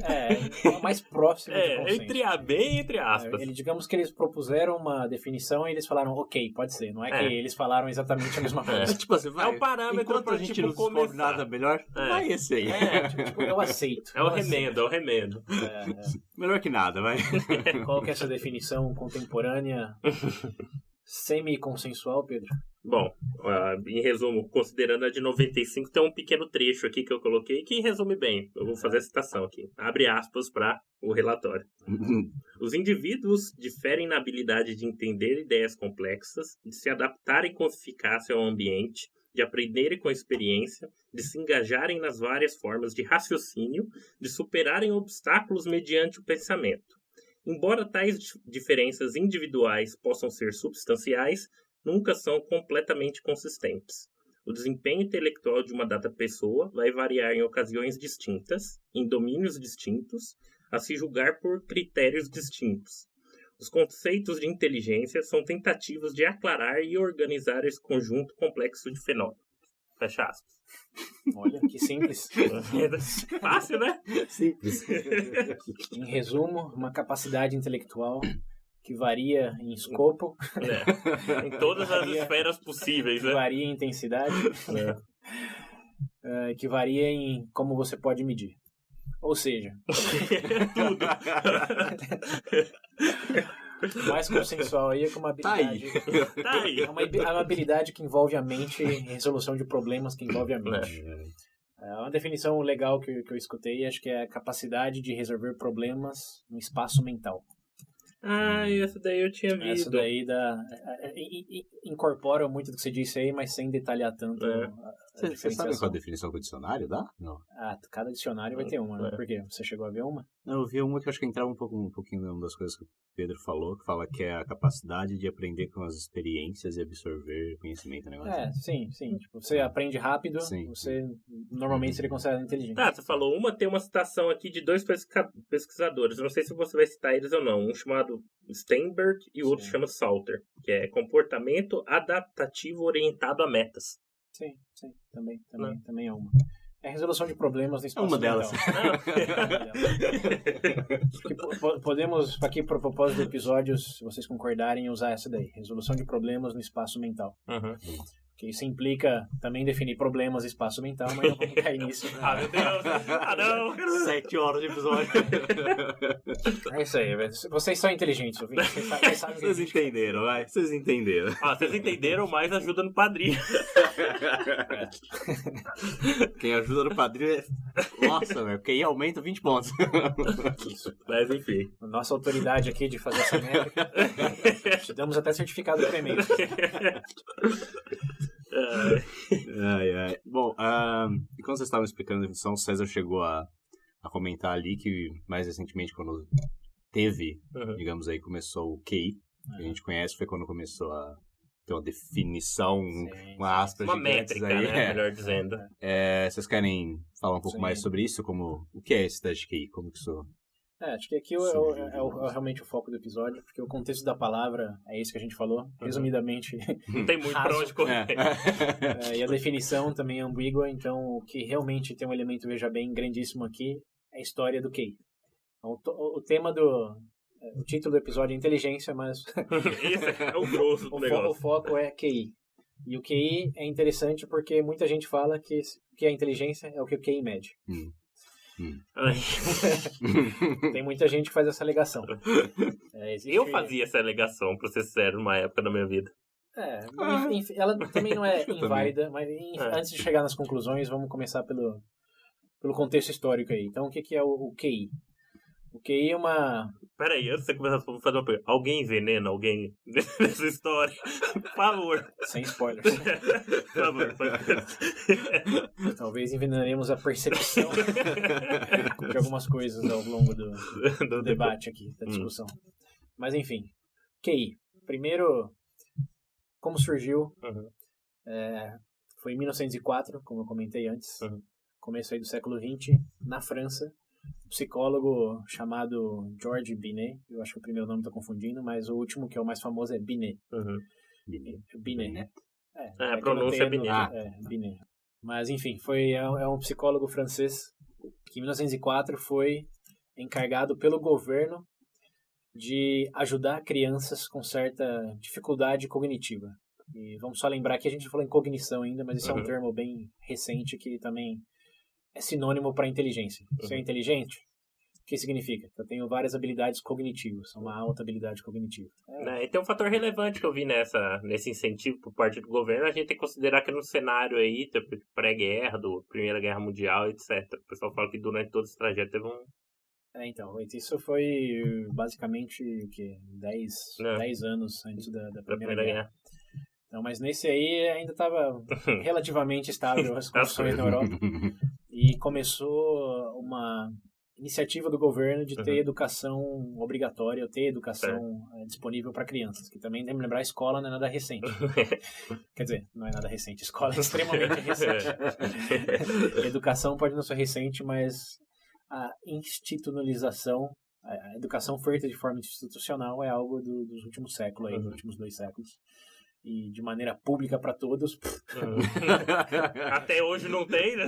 É o mais próximo de consenso. Bem entre aspas. Digamos que eles propuseram uma definição e eles falaram, ok, pode ser. Não é que eles falaram exatamente a mesma coisa. Tipo assim, vai, é o parâmetro enquanto pra a gente não descobre nada melhor, vai esse aí. Eu aceito. É o remendo. Melhor que nada, vai. Qual que é essa definição contemporânea semi-consensual, Pedro? Bom, em resumo, considerando a de 95, tem um pequeno trecho aqui que eu coloquei que resume bem. Eu vou fazer a citação aqui. Abre aspas para o relatório. Os indivíduos diferem na habilidade de entender ideias complexas, de se adaptarem com eficácia ao ambiente, de aprenderem com a experiência, de se engajarem nas várias formas de raciocínio, de superarem obstáculos mediante o pensamento. Embora tais diferenças individuais possam ser substanciais, nunca são completamente consistentes. O desempenho intelectual de uma dada pessoa vai variar em ocasiões distintas, em domínios distintos, a se julgar por critérios distintos. Os conceitos de inteligência são tentativas de aclarar e organizar esse conjunto complexo de fenômenos. Fecha aspas. Olha, que simples. Fácil, né? Simples. Em resumo, uma capacidade intelectual que varia em escopo. Em todas as esferas possíveis, né? Que varia em intensidade. Que varia em como você pode medir. Ou seja... Tudo. O mais consensual aí é com uma habilidade... Tá aí. É uma habilidade que envolve a mente e resolução de problemas que envolve a mente. É uma definição legal que eu escutei, acho que é a capacidade de resolver problemas no espaço mental. Essa daí eu tinha visto. Essa daí incorpora muito do que você disse aí, mas sem detalhar tanto Você sabe qual a definição que o dicionário dá? Não. Cada dicionário vai ter uma, né? Por quê? Você chegou a ver uma? Eu vi uma que eu acho que entrava um pouquinho numa das coisas que o Pedro falou, que fala que é a capacidade de aprender com as experiências e absorver conhecimento. Negócio. Sim. Tipo, você aprende rápido, você normalmente seria considerado inteligente. Você falou uma, tem uma citação aqui de 2 pesquisadores. Eu não sei se você vai citar eles ou não. Um chamado Steinberg e o outro chama Salter, que é comportamento adaptativo orientado a metas. Sim, também é uma. É resolução de problemas no espaço mental. Podemos, aqui para o propósito do episódio, se vocês concordarem, usar essa daí. Resolução de problemas no espaço mental. Que isso implica também definir problemas no espaço mental, mas não vamos cair nisso. Meu Deus! Não! 7 horas de episódio. É isso aí, velho. Vocês são inteligentes, ouvintes. Vocês entenderam, vai. Vocês entenderam. Vocês entenderam, mas ajuda no padrinho. Quem ajuda no padrinho é... Nossa, velho. Quem aumenta 20 pontos. Isso. Mas enfim. Nossa autoridade aqui de fazer essa métrica. Te damos até certificado por e-mail. Bom, e quando vocês estavam explicando a definição, o César chegou a comentar ali que mais recentemente, quando teve, digamos aí, começou o QI, que a gente conhece, foi quando começou a ter uma definição, uma aspas uma gigantes métrica, aí. Né? Melhor dizendo. Vocês querem falar um pouco mais sobre isso? O que é esse teste de QI? Como que isso... acho que aqui é realmente o foco do episódio, porque o contexto da palavra é isso que a gente falou. Resumidamente, não tem muito pra onde correr. E a definição também é ambígua, então o que realmente tem um elemento, veja bem, grandíssimo aqui é a história do QI. O tema o título do episódio é inteligência, mas... Esse é o grosso do negócio. O foco é QI. E o QI é interessante porque muita gente fala que a inteligência é o que o QI mede. Tem muita gente que faz essa alegação. Eu fazia essa alegação, pra ser sério, numa época da minha vida. Ela também não é inválida, mas antes de chegar nas conclusões, vamos começar pelo contexto histórico aí. Então, o que é o QI? O QI é uma... Peraí, antes de você começar a fazer uma pergunta, alguém envenena alguém nessa história? Por favor. Sem spoilers. Por favor. Talvez envenenaremos a percepção de algumas coisas ao longo do debate aqui, da discussão. Mas enfim, QI. Primeiro, como surgiu? Foi em 1904, como eu comentei antes. começo aí do século XX, na França, um psicólogo chamado Georges Binet, eu acho que o primeiro nome está confundindo, mas o último, que é o mais famoso, é Binet. Binet. A pronúncia é Binet. Binet. Mas, enfim, é um psicólogo francês que em 1904 foi encarregado pelo governo de ajudar crianças com certa dificuldade cognitiva. E vamos só lembrar que a gente falou em cognição ainda, mas esse é um termo bem recente que também é sinônimo para inteligência. Você é inteligente? O que significa? Que eu tenho várias habilidades cognitivas, uma alta habilidade cognitiva. E tem um fator relevante que eu vi nesse incentivo por parte do governo, a gente tem que considerar que no cenário aí, pré-guerra, Primeira Guerra Mundial, etc. O pessoal fala que durante todo esse trajeto teve um... Então, isso foi basicamente o quê? 10 anos antes da Primeira Guerra. Então, mas nesse aí ainda estava relativamente estável as condições na Europa. E começou uma iniciativa do governo de ter educação obrigatória, ter educação disponível para crianças. Que também tem que lembrar, a escola não é nada recente. Quer dizer, não é nada recente. A escola é extremamente recente. Educação pode não ser recente, mas a institucionalização, a educação feita de forma institucional é algo dos últimos séculos, dos últimos 2 séculos. E de maneira pública para todos. Até hoje não tem, né?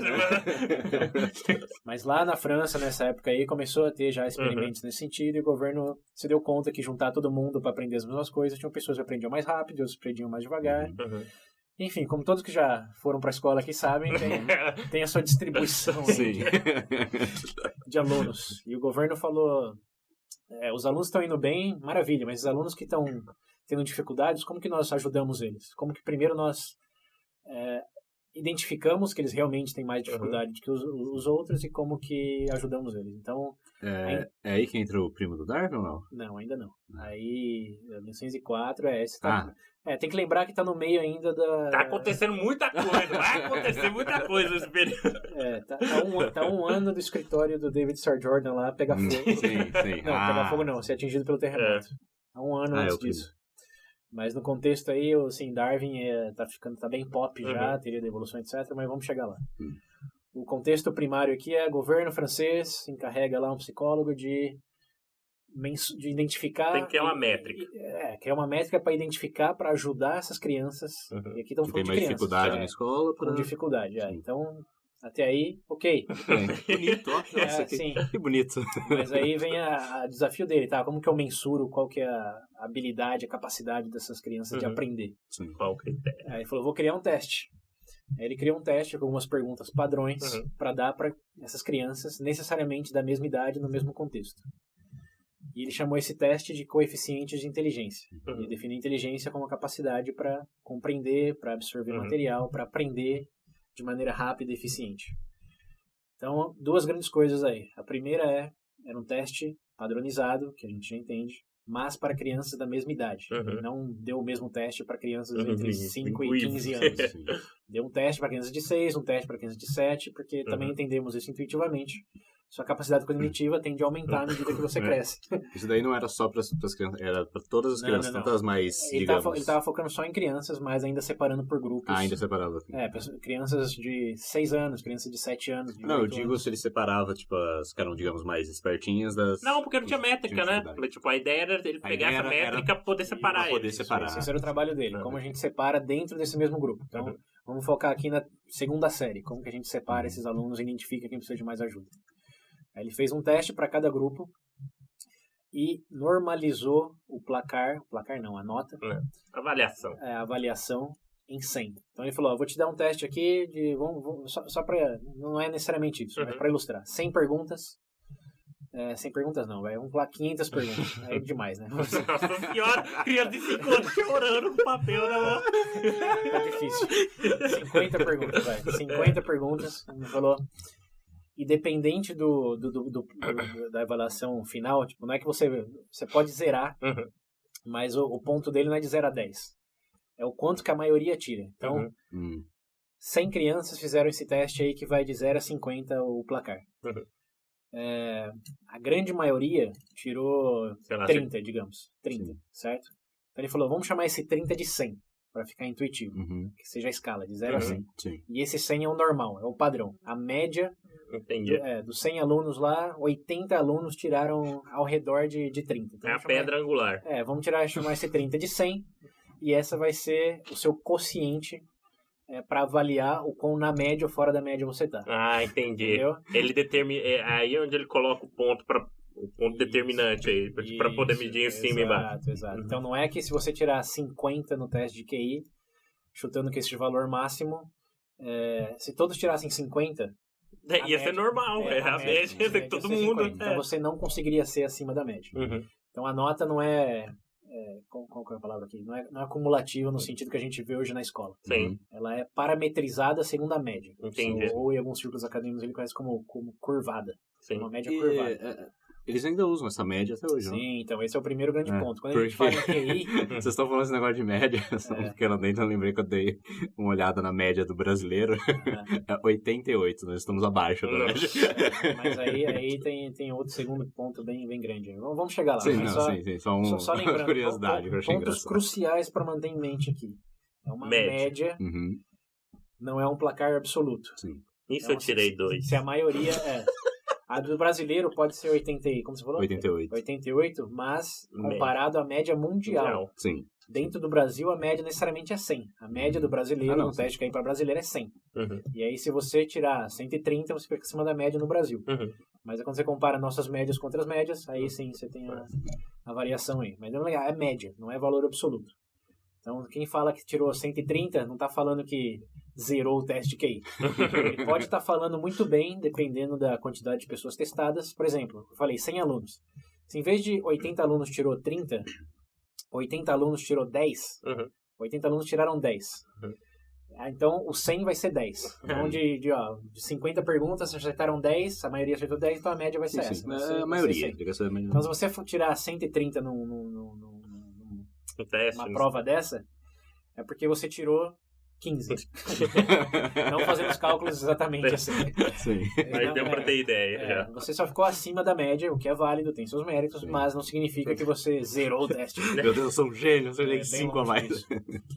Mas lá na França, nessa época aí, começou a ter já experimentos nesse sentido, e o governo se deu conta que juntar todo mundo para aprender as mesmas coisas, tinham pessoas que aprendiam mais rápido, outros aprendiam mais devagar. Enfim, como todos que já foram para a escola aqui sabem, tem a sua distribuição de alunos. E o governo falou, os alunos estão indo bem, maravilha, mas os alunos que estão tendo dificuldades, como que nós ajudamos eles? Como que primeiro nós identificamos que eles realmente têm mais dificuldade do que os outros, e como que ajudamos eles? Então... É aí que entra o primo do Darwin ou não? Não, ainda não. Aí, 1904, tem que lembrar que tá no meio ainda da... Tá acontecendo muita coisa, vai acontecer muita coisa nesse período. Tá um ano do escritório do David Sir Jordan lá pegar fogo. Sim. Não, pegar fogo não, ser atingido pelo terremoto. Há um ano antes disso. Mas no contexto aí, assim, Darwin tá bem pop já, teoria da evolução, etc., mas vamos chegar lá. O contexto primário aqui é governo francês encarrega lá um psicólogo de identificar... Tem que criar uma métrica. Criar uma métrica para identificar, para ajudar essas crianças. E aqui estão falando de crianças. Tem mais dificuldade na escola. Com dificuldade, Então, até aí, ok. Bonito, ó. Nossa, que bonito. Mas aí vem o desafio dele, tá? Como que eu mensuro qual que é a habilidade, a capacidade dessas crianças de aprender? Sim. Qual o critério? Aí ele falou, vou criar um teste. Aí ele criou um teste com algumas perguntas padrões para dar para essas crianças necessariamente da mesma idade, no mesmo contexto. E ele chamou esse teste de coeficientes de inteligência. Ele define inteligência como a capacidade para compreender, para absorver material, para aprender de maneira rápida e eficiente. Então, 2 grandes coisas aí. A primeira era um teste padronizado, que a gente já entende, mas para crianças da mesma idade. Ele não deu o mesmo teste para crianças entre 5 e 15 anos. Deu um teste para crianças de 6, um teste para crianças de 7, porque também entendemos isso intuitivamente. Sua capacidade cognitiva tende a aumentar à medida que você cresce. Isso daí não era só para as crianças, era para todas as crianças, tanto as mais, digamos... Ele estava focando só em crianças, mas ainda separando por grupos. Ainda separava. Crianças de 6 anos, crianças de 7 anos. Não, eu digo se ele separava, tipo, as que eram, digamos, mais espertinhas das... Não, porque não tinha métrica, né? Tipo, a ideia era ele pegar essa métrica e poder separar eles. Esse era o trabalho dele, como a gente separa dentro desse mesmo grupo. Então, vamos focar aqui na segunda série, como que a gente separa esses alunos e identifica quem precisa de mais ajuda. Aí ele fez um teste para cada grupo e normalizou a nota. Avaliação. A avaliação em 100. Então ele falou, vou te dar um teste aqui, só para, não é necessariamente isso, mas para ilustrar. 100 perguntas. 100 perguntas não, vamos lá, 500 perguntas. É demais, né? Nossa senhora, criança de 5 anos chorando com papel na mão. Tá difícil. 50 perguntas, 50 perguntas. Ele falou... Independente da avaliação final, tipo, não é que você pode zerar, mas o ponto dele não é de 0 a 10. É o quanto que a maioria tira. Então, 100 crianças fizeram esse teste aí que vai de 0 a 50 o placar. A grande maioria tirou 30, digamos. 30, certo? Então ele falou, vamos chamar esse 30 de 100. para ficar intuitivo. Uhum. Que seja a escala, de 0 a 100. Sim. E esse 100 é o normal, é o padrão. A média, Entendi. dos 100 alunos lá, 80 alunos tiraram ao redor de 30. Então, É a pedra angular. vamos chamar esse 30 de 100, e essa vai ser o seu quociente para avaliar o quão na média ou fora da média você tá. Ah, entendi. Entendeu? Ele determina. Aí é onde ele coloca o ponto determinante aí, pra poder medir em cima e embaixo. Exato. Então não é que se você tirar 50 no teste de QI, chutando que esse valor máximo, se todos tirassem 50... Ia ser normal, a média de todo mundo. Então você não conseguiria ser acima da média. Uhum. Então a nota não é... qual que é a palavra aqui? Não é acumulativa no sentido que a gente vê hoje na escola. Sim. Ela é parametrizada segundo a média. Entendi. Ou em alguns círculos acadêmicos ele conhece como curvada. Sim. Uma média curvada. Eles ainda usam essa média até hoje, né? Sim, então esse é o primeiro grande ponto. Quando a gente fala em QI... Vocês estão falando esse negócio de média, só porque eu lembrei que eu dei uma olhada na média do brasileiro. É 88, nós estamos abaixo da média. Mas aí tem outro segundo ponto bem grande. Vamos chegar lá. Sim, só lembrando, uma curiosidade. pontos cruciais para manter em mente aqui. É uma média, não é um placar absoluto. Sim. Isso eu tirei 2. Se a maioria a do brasileiro pode ser 80, como você falou? 88, mas comparado à média mundial. Sim. Dentro do Brasil, a média necessariamente é 100. A média do brasileiro, no teste que é para brasileiro, é 100. Uhum. E aí, se você tirar 130, você fica acima da média no Brasil. Uhum. Mas quando você compara nossas médias com outras médias, aí sim você tem a variação aí. Mas é média, não é valor absoluto. Então, quem fala que tirou 130, não está falando que zerou o teste de QI. Ele pode estar falando muito bem, dependendo da quantidade de pessoas testadas. Por exemplo, eu falei 100 alunos. Se em vez de 80 alunos tirou 30, 80 alunos tirou 10, 80 alunos tiraram 10. Então, o 100 vai ser 10. Então, de 50 perguntas, acertaram 10, a maioria acertou 10, então a média vai ser essa. A maioria. Então, se você for tirar 130 numa prova dessa, é porque você tirou 15. Não fazendo os cálculos exatamente assim. Sim. Aí deu pra ter ideia já. Você só ficou acima da média, o que é válido, tem seus méritos, mas não significa que você zerou o teste. Meu Deus, eu sou um gênio, eu tenho 5 a mais.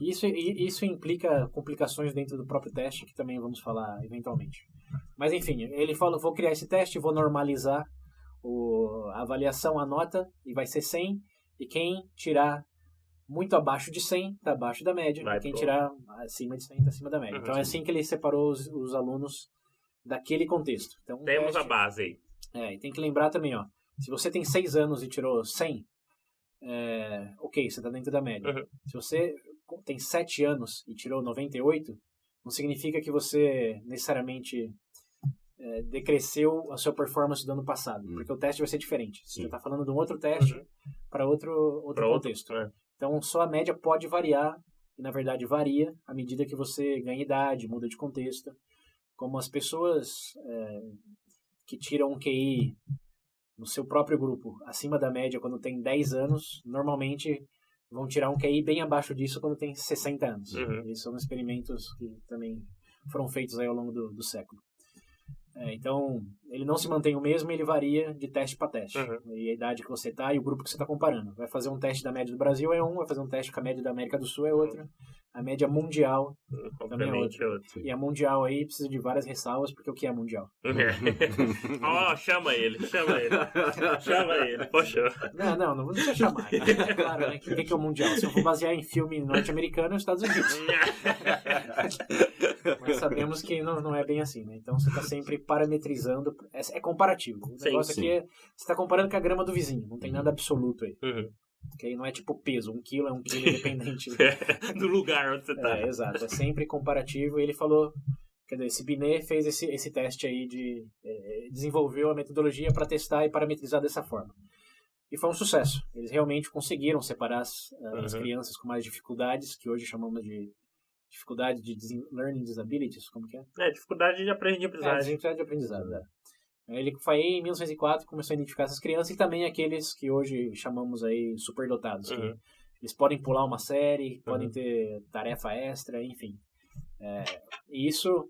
Isso implica complicações dentro do próprio teste, que também vamos falar eventualmente. Mas enfim, ele falou, vou criar esse teste, vou normalizar a avaliação, a nota, e vai ser 100, e quem tirar muito abaixo de 100, está abaixo da média. Quem tirar acima de 100, está acima da média. Então é assim que ele separou os alunos daquele contexto. Então, temos a base aí. E tem que lembrar também, se você tem 6 anos e tirou 100, ok, você está dentro da média. Se você tem 7 anos e tirou 98, não significa que você necessariamente decresceu a sua performance do ano passado, porque o teste vai ser diferente. Você já está falando de um outro teste para outro contexto. Então, só a média pode variar, e na verdade varia à medida que você ganha idade, muda de contexto. Como as pessoas que tiram um QI no seu próprio grupo acima da média quando tem 10 anos, normalmente vão tirar um QI bem abaixo disso quando tem 60 anos. Esses são experimentos que também foram feitos aí ao longo do século. Então, ele não se mantém o mesmo, ele varia de teste para teste. E a idade que você está e o grupo que você está comparando. Vai fazer um teste da média do Brasil é um, vai fazer um teste com a média da América do Sul é outra. A média mundial também é outra. E a mundial aí precisa de várias ressalvas, porque o que é mundial? Chama ele. Poxa. Não precisa chamar. Claro, né? O que é o mundial? Se eu for basear em filme norte-americano, é os Estados Unidos. Mas sabemos que não é bem assim, né? Então você está sempre parametrizando. É comparativo. O negócio aqui é. Você está comparando com a grama do vizinho. Não tem nada absoluto aí. Okay? Não é tipo peso. 1 quilo é 1 quilo independente do lugar onde você está. Exato. É sempre comparativo. E ele falou. Quer dizer, esse Binet fez esse teste aí desenvolveu a metodologia para testar e parametrizar dessa forma. E foi um sucesso. Eles realmente conseguiram separar as crianças com mais dificuldades, que hoje chamamos de dificuldade de learning disabilities, como que é? Dificuldade de aprendizagem. Dificuldade de aprendizado, Ele foi em 1904, começou a identificar essas crianças e também aqueles que hoje chamamos aí superdotados. Que eles podem pular uma série, podem ter tarefa extra, enfim. E isso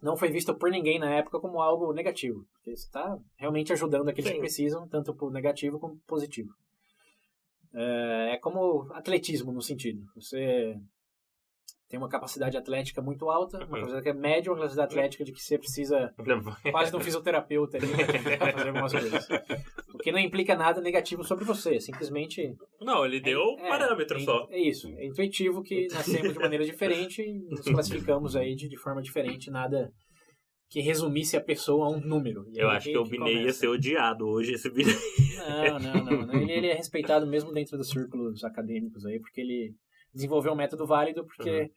não foi visto por ninguém na época como algo negativo. Porque você está realmente ajudando aqueles que precisam, tanto por negativo como positivo. É como atletismo no sentido. Você tem uma capacidade atlética muito alta, uma capacidade que é média, uma capacidade atlética de que você precisa quase de um fisioterapeuta ali para fazer algumas coisas. O que não implica nada negativo sobre você, simplesmente... Não, ele deu parâmetro só. É isso, é intuitivo que nascemos de maneira diferente e nos classificamos aí de forma diferente, nada que resumisse a pessoa a um número. Eu acho que o Binei ia ser odiado hoje, esse Binei. Não. Ele é respeitado mesmo dentro dos círculos acadêmicos aí, porque ele desenvolveu um método válido, porque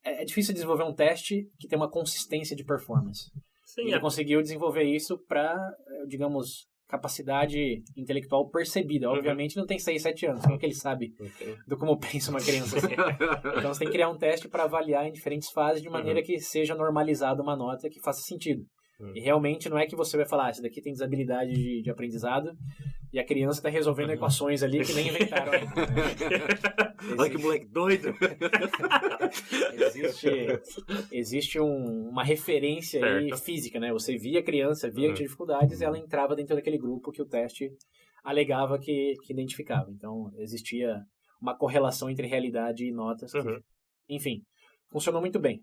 é difícil desenvolver um teste que tem uma consistência de performance. Sim, ele conseguiu desenvolver isso para, digamos, capacidade intelectual percebida. Obviamente não tem 6, 7 anos, como que ele sabe do como pensa uma criança. Então você tem que criar um teste para avaliar em diferentes fases de maneira que seja normalizada uma nota que faça sentido. E realmente não é que você vai falar, esse daqui tem desabilidade de aprendizado e a criança está resolvendo equações ali que nem inventaram ainda. Né? Olha que moleque doido! Existe uma referência aí física, né? Você via a criança, via que tinha dificuldades e ela entrava dentro daquele grupo que o teste alegava que identificava. Então, existia uma correlação entre realidade e notas. Enfim, funcionou muito bem.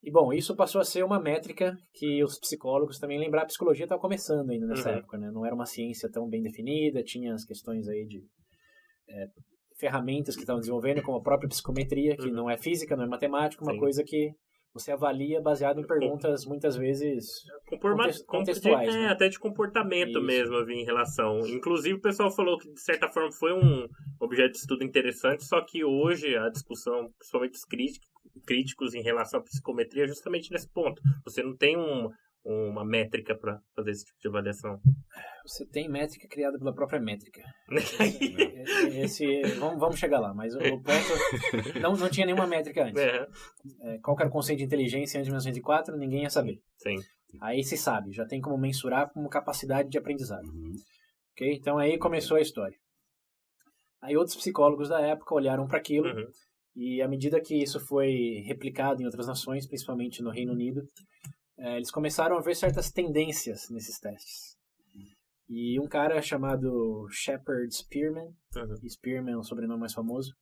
E, bom, isso passou a ser uma métrica que os psicólogos também lembraram. A psicologia estava começando ainda nessa época, né? Não era uma ciência tão bem definida, tinha as questões aí de ferramentas que estavam desenvolvendo, como a própria psicometria, que não é física, não é matemática, uma coisa que você avalia baseado em perguntas, muitas vezes, contextuais. Né? Até de comportamento mesmo, eu vi em relação. Inclusive, o pessoal falou que, de certa forma, foi um objeto de estudo interessante, só que hoje a discussão, principalmente os críticos em relação à psicometria, é justamente nesse ponto. Você não tem uma métrica para fazer esse tipo de avaliação. Você tem métrica criada pela própria métrica. Vamos chegar lá, mas o ponto... Não tinha nenhuma métrica antes. Qual que era o conceito de inteligência antes de 1904? Ninguém ia saber. Sim. Aí se sabe, já tem como mensurar como capacidade de aprendizado. Okay? Então aí começou a história. Aí outros psicólogos da época olharam para aquilo e à medida que isso foi replicado em outras nações, principalmente no Reino Unido, eles começaram a ver certas tendências nesses testes. E um cara chamado Shepard Spearman, Spearman é o sobrenome mais famoso,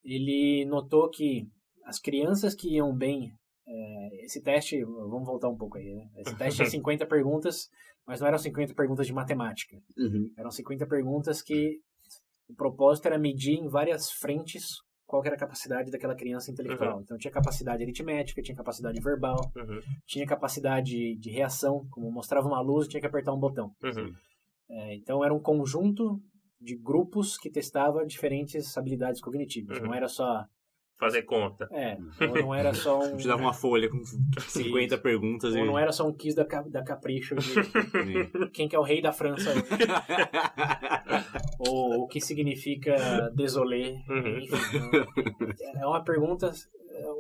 ele notou que as crianças que iam bem, esse teste, vamos voltar um pouco aí, né? Esse teste é 50 perguntas, mas não eram 50 perguntas de matemática. Eram 50 perguntas que o propósito era medir em várias frentes qual era a capacidade daquela criança intelectual. Então tinha capacidade aritmética, tinha capacidade verbal, tinha capacidade de reação, como mostrava uma luz, tinha que apertar um botão. Então era um conjunto de grupos que testava diferentes habilidades cognitivas. Não era só... fazer conta. Não era só Te dava uma folha com 50 perguntas. Ou não era só um quiz da Capricho de quem que é o rei da França. Ou o que significa désolé. Enfim, é uma pergunta,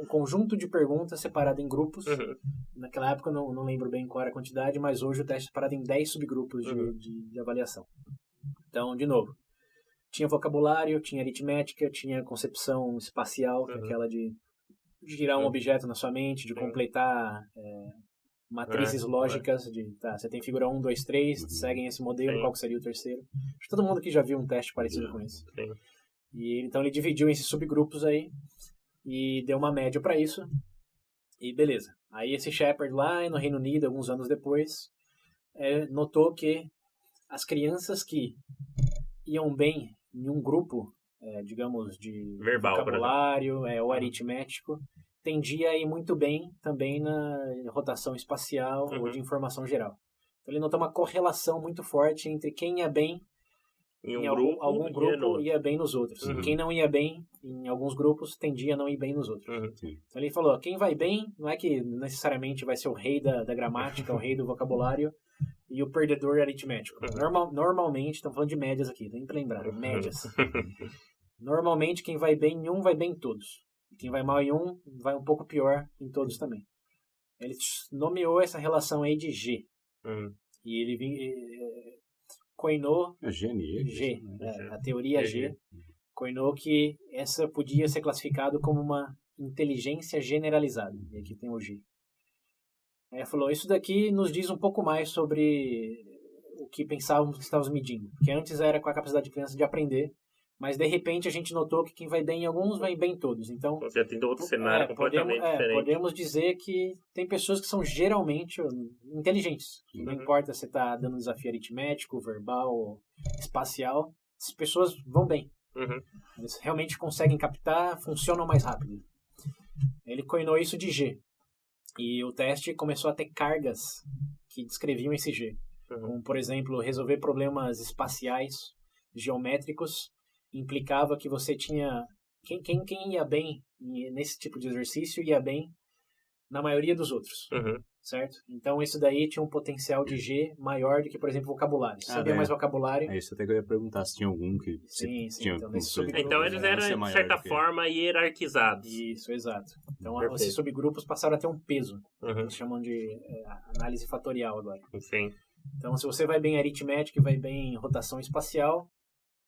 um conjunto de perguntas separado em grupos. Naquela época eu não lembro bem qual era a quantidade, mas hoje o teste é separado em 10 subgrupos de avaliação. Então, de novo, tinha vocabulário, tinha aritmética, tinha concepção espacial, que é aquela de girar um objeto na sua mente, de completar matrizes lógicas, você tem figura 1, 2, 3, seguem esse modelo, qual que seria o terceiro. Acho que todo mundo aqui já viu um teste parecido com esse. E então ele dividiu esses subgrupos aí e deu uma média para isso. E beleza. Aí esse Shepard lá no Reino Unido, alguns anos depois, notou que as crianças que iam bem em um grupo, digamos, de verbal, vocabulário ou aritmético, tendia a ir muito bem também na rotação espacial ou de informação geral. Então ele notou uma correlação muito forte entre quem ia bem em algum grupo ia bem nos outros. E quem não ia bem em alguns grupos tendia a não ir bem nos outros. Então ele falou, quem vai bem não é que necessariamente vai ser o rei da gramática, o rei do vocabulário, e o perdedor aritmético. Normalmente, estamos falando de médias aqui, tem que lembrar, médias. Normalmente, quem vai bem em um, vai bem em todos. E quem vai mal em um, vai um pouco pior em todos também. Ele nomeou essa relação aí de G. E ele coinou... G, a teoria G. Coinou que essa podia ser classificado como uma inteligência generalizada. E aqui tem o G. Ele falou, isso daqui nos diz um pouco mais sobre o que pensávamos que estávamos medindo. Que antes era com a capacidade de criança de aprender, mas de repente a gente notou que quem vai bem em alguns vai bem em todos. Então, Você tem outro cenário completamente diferente. podemos dizer que tem pessoas que são geralmente inteligentes. Não importa se está dando um desafio aritmético, verbal, espacial, as pessoas vão bem. Eles realmente conseguem captar, funcionam mais rápido. Ele coinou isso de G. E o teste começou a ter cargas que descreviam esse G. Como, por exemplo, resolver problemas espaciais, geométricos, implicava que você tinha... Quem ia bem nesse tipo de exercício ia bem na maioria dos outros, certo? Então, isso daí tinha um potencial de G maior do que, por exemplo, vocabulário. Se sabia mais vocabulário... É isso até que eu ia perguntar, se tinha algum que... Sim. Tinha, Então, eles eram, de certa forma, hierarquizados. Isso, exato. Então, esses subgrupos passaram a ter um peso. Eles chamam de análise fatorial agora. Sim. Então, se você vai bem em aritmética e vai bem em rotação espacial,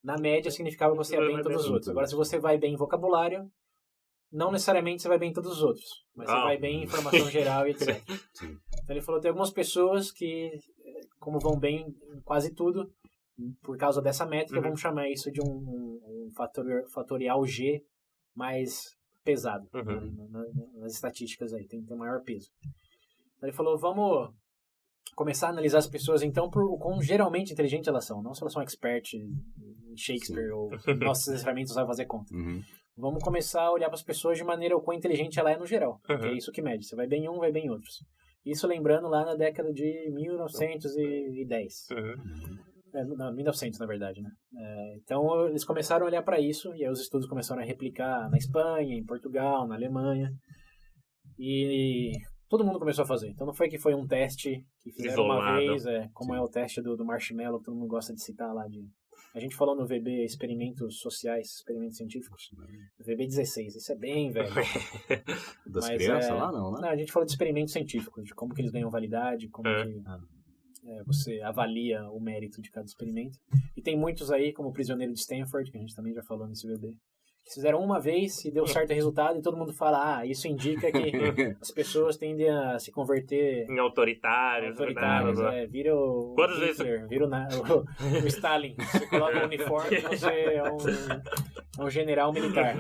na média significava que você ia bem em todos os outros. Agora, se você vai bem em vocabulário, não necessariamente você vai bem em todos os outros, mas você vai bem em informação geral e etc. Então, ele falou que tem algumas pessoas que, como vão bem em quase tudo, por causa dessa métrica, vamos chamar isso de um fatorial G mais pesado nas estatísticas aí, tem maior peso. Então, ele falou, vamos começar a analisar as pessoas, então, por o quão geralmente inteligentes elas são. Não se elas são expert em Shakespeare ou nossos ferramentas sabem fazer conta. Vamos começar a olhar para as pessoas de maneira o quão inteligente ela é no geral. Porque é isso que mede. Você vai bem em um, vai bem em outros. Isso lembrando lá na década de 1910. Não, 1900, na verdade, né? Então, eles começaram a olhar para isso, e aí os estudos começaram a replicar na Espanha, em Portugal, na Alemanha. E todo mundo começou a fazer. Então, não foi que foi um teste que fizeram uma vez, como é o teste do Marshmallow, que todo mundo gosta de citar lá. A gente falou no VB Experimentos Sociais, Experimentos Científicos. VB 16, isso é bem velho. Das crianças lá, não, né? Não, a gente falou de experimentos científicos, de como que eles ganham validade, como que você avalia o mérito de cada experimento. E tem muitos aí, como o Prisioneiro de Stanford, que a gente também já falou nesse VB, que fizeram uma vez e deu certo o resultado e todo mundo fala, isso indica que as pessoas tendem a se converter em autoritários, vira o Hitler, vira o Stalin. Você coloca o uniforme e você é um general militar.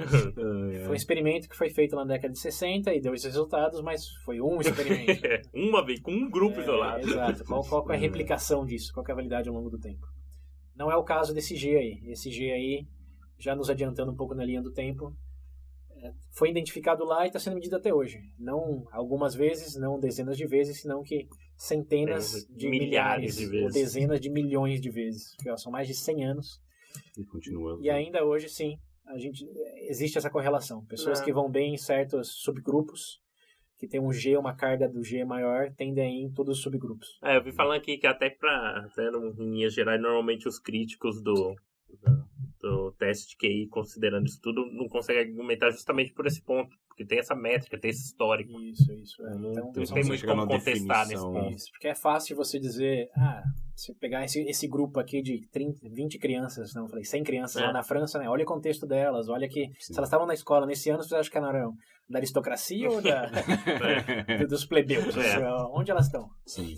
Foi um experimento que foi feito lá na década de 60 e deu esses resultados, mas foi um experimento. Uma vez, com um grupo isolado. Exato. Qual é a replicação disso? Qual é a validade ao longo do tempo? Não é o caso desse G aí. Esse G aí, já nos adiantando um pouco na linha do tempo, foi identificado lá e está sendo medido até hoje. Não algumas vezes, não dezenas de vezes, senão que centenas de milhares de vezes. Ou dezenas de milhões de vezes. Porque são mais de 100 anos. E continua. E ainda hoje, sim, existe essa correlação. Pessoas que vão bem em certos subgrupos, que tem um G, uma carga do G maior, tendem a ir em todos os subgrupos. Eu vi falando aqui que até em linhas gerais, normalmente os críticos do teste de QI, considerando isso tudo, não consegue argumentar justamente por esse ponto, porque tem essa métrica, tem esse histórico. Isso. Então, não tem muito como contestar nesse ponto. Isso, porque é fácil você dizer, se pegar esse grupo aqui de 20 crianças, não, falei 100 crianças lá na França, né? Olha o contexto delas, olha que se elas estavam na escola nesse ano, vocês acham que elas eram da aristocracia ou dos plebeus? Onde elas estão? Sim.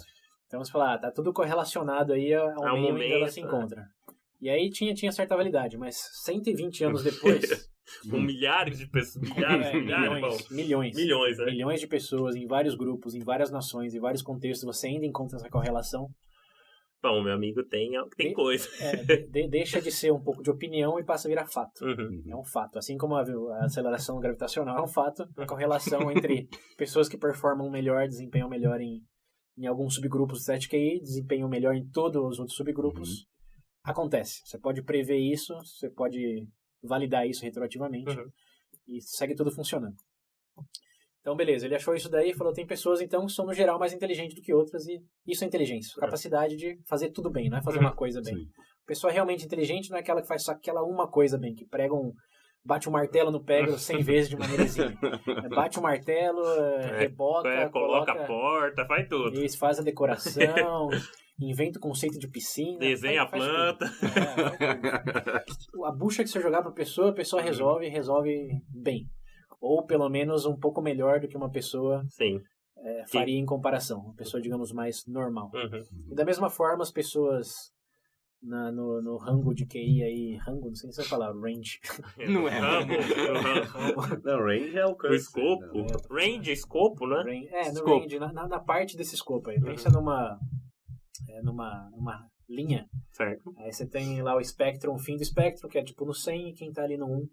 Então você fala, tá tudo correlacionado aí ao meio em que ela se encontra. E aí tinha certa validade, mas 120 anos depois... Com milhares de pessoas, milhões de pessoas em vários grupos, em várias nações, em vários contextos, você ainda encontra essa correlação. Bom, meu amigo, tem coisa. Deixa de ser um pouco de opinião e passa a virar fato. É um fato. Assim como a aceleração gravitacional é um fato, a correlação entre pessoas que performam melhor, desempenham melhor em alguns subgrupos do 7QI, desempenham melhor em todos os outros subgrupos, acontece. Você pode prever isso, você pode validar isso retroativamente e segue tudo funcionando. Então, beleza, ele achou isso daí e falou, tem pessoas, então, que são, no geral, mais inteligentes do que outras e isso é inteligência, capacidade de fazer tudo bem, não é fazer uma coisa bem. A pessoa realmente inteligente não é aquela que faz só aquela uma coisa bem, que bate um martelo no pego 100 vezes de maneira exímia. Bate o martelo, rebota, coloca a porta, faz tudo. Isso, faz a decoração... Inventa o conceito de piscina. Desenha a planta. A bucha que você jogar pra pessoa, a pessoa resolve bem. Ou pelo menos um pouco melhor do que uma pessoa faria em comparação. Uma pessoa, digamos, mais normal. E da mesma forma, as pessoas no rango de QI aí, rango, não sei se você vai falar, range. Não é. Não, range é o O câncer. escopo. Range, escopo, né? No Escopo. range, na parte desse escopo aí. Pensa numa linha. Certo. Aí você tem lá o espectro, o fim do espectro, que é tipo no 100, e quem tá ali no 1.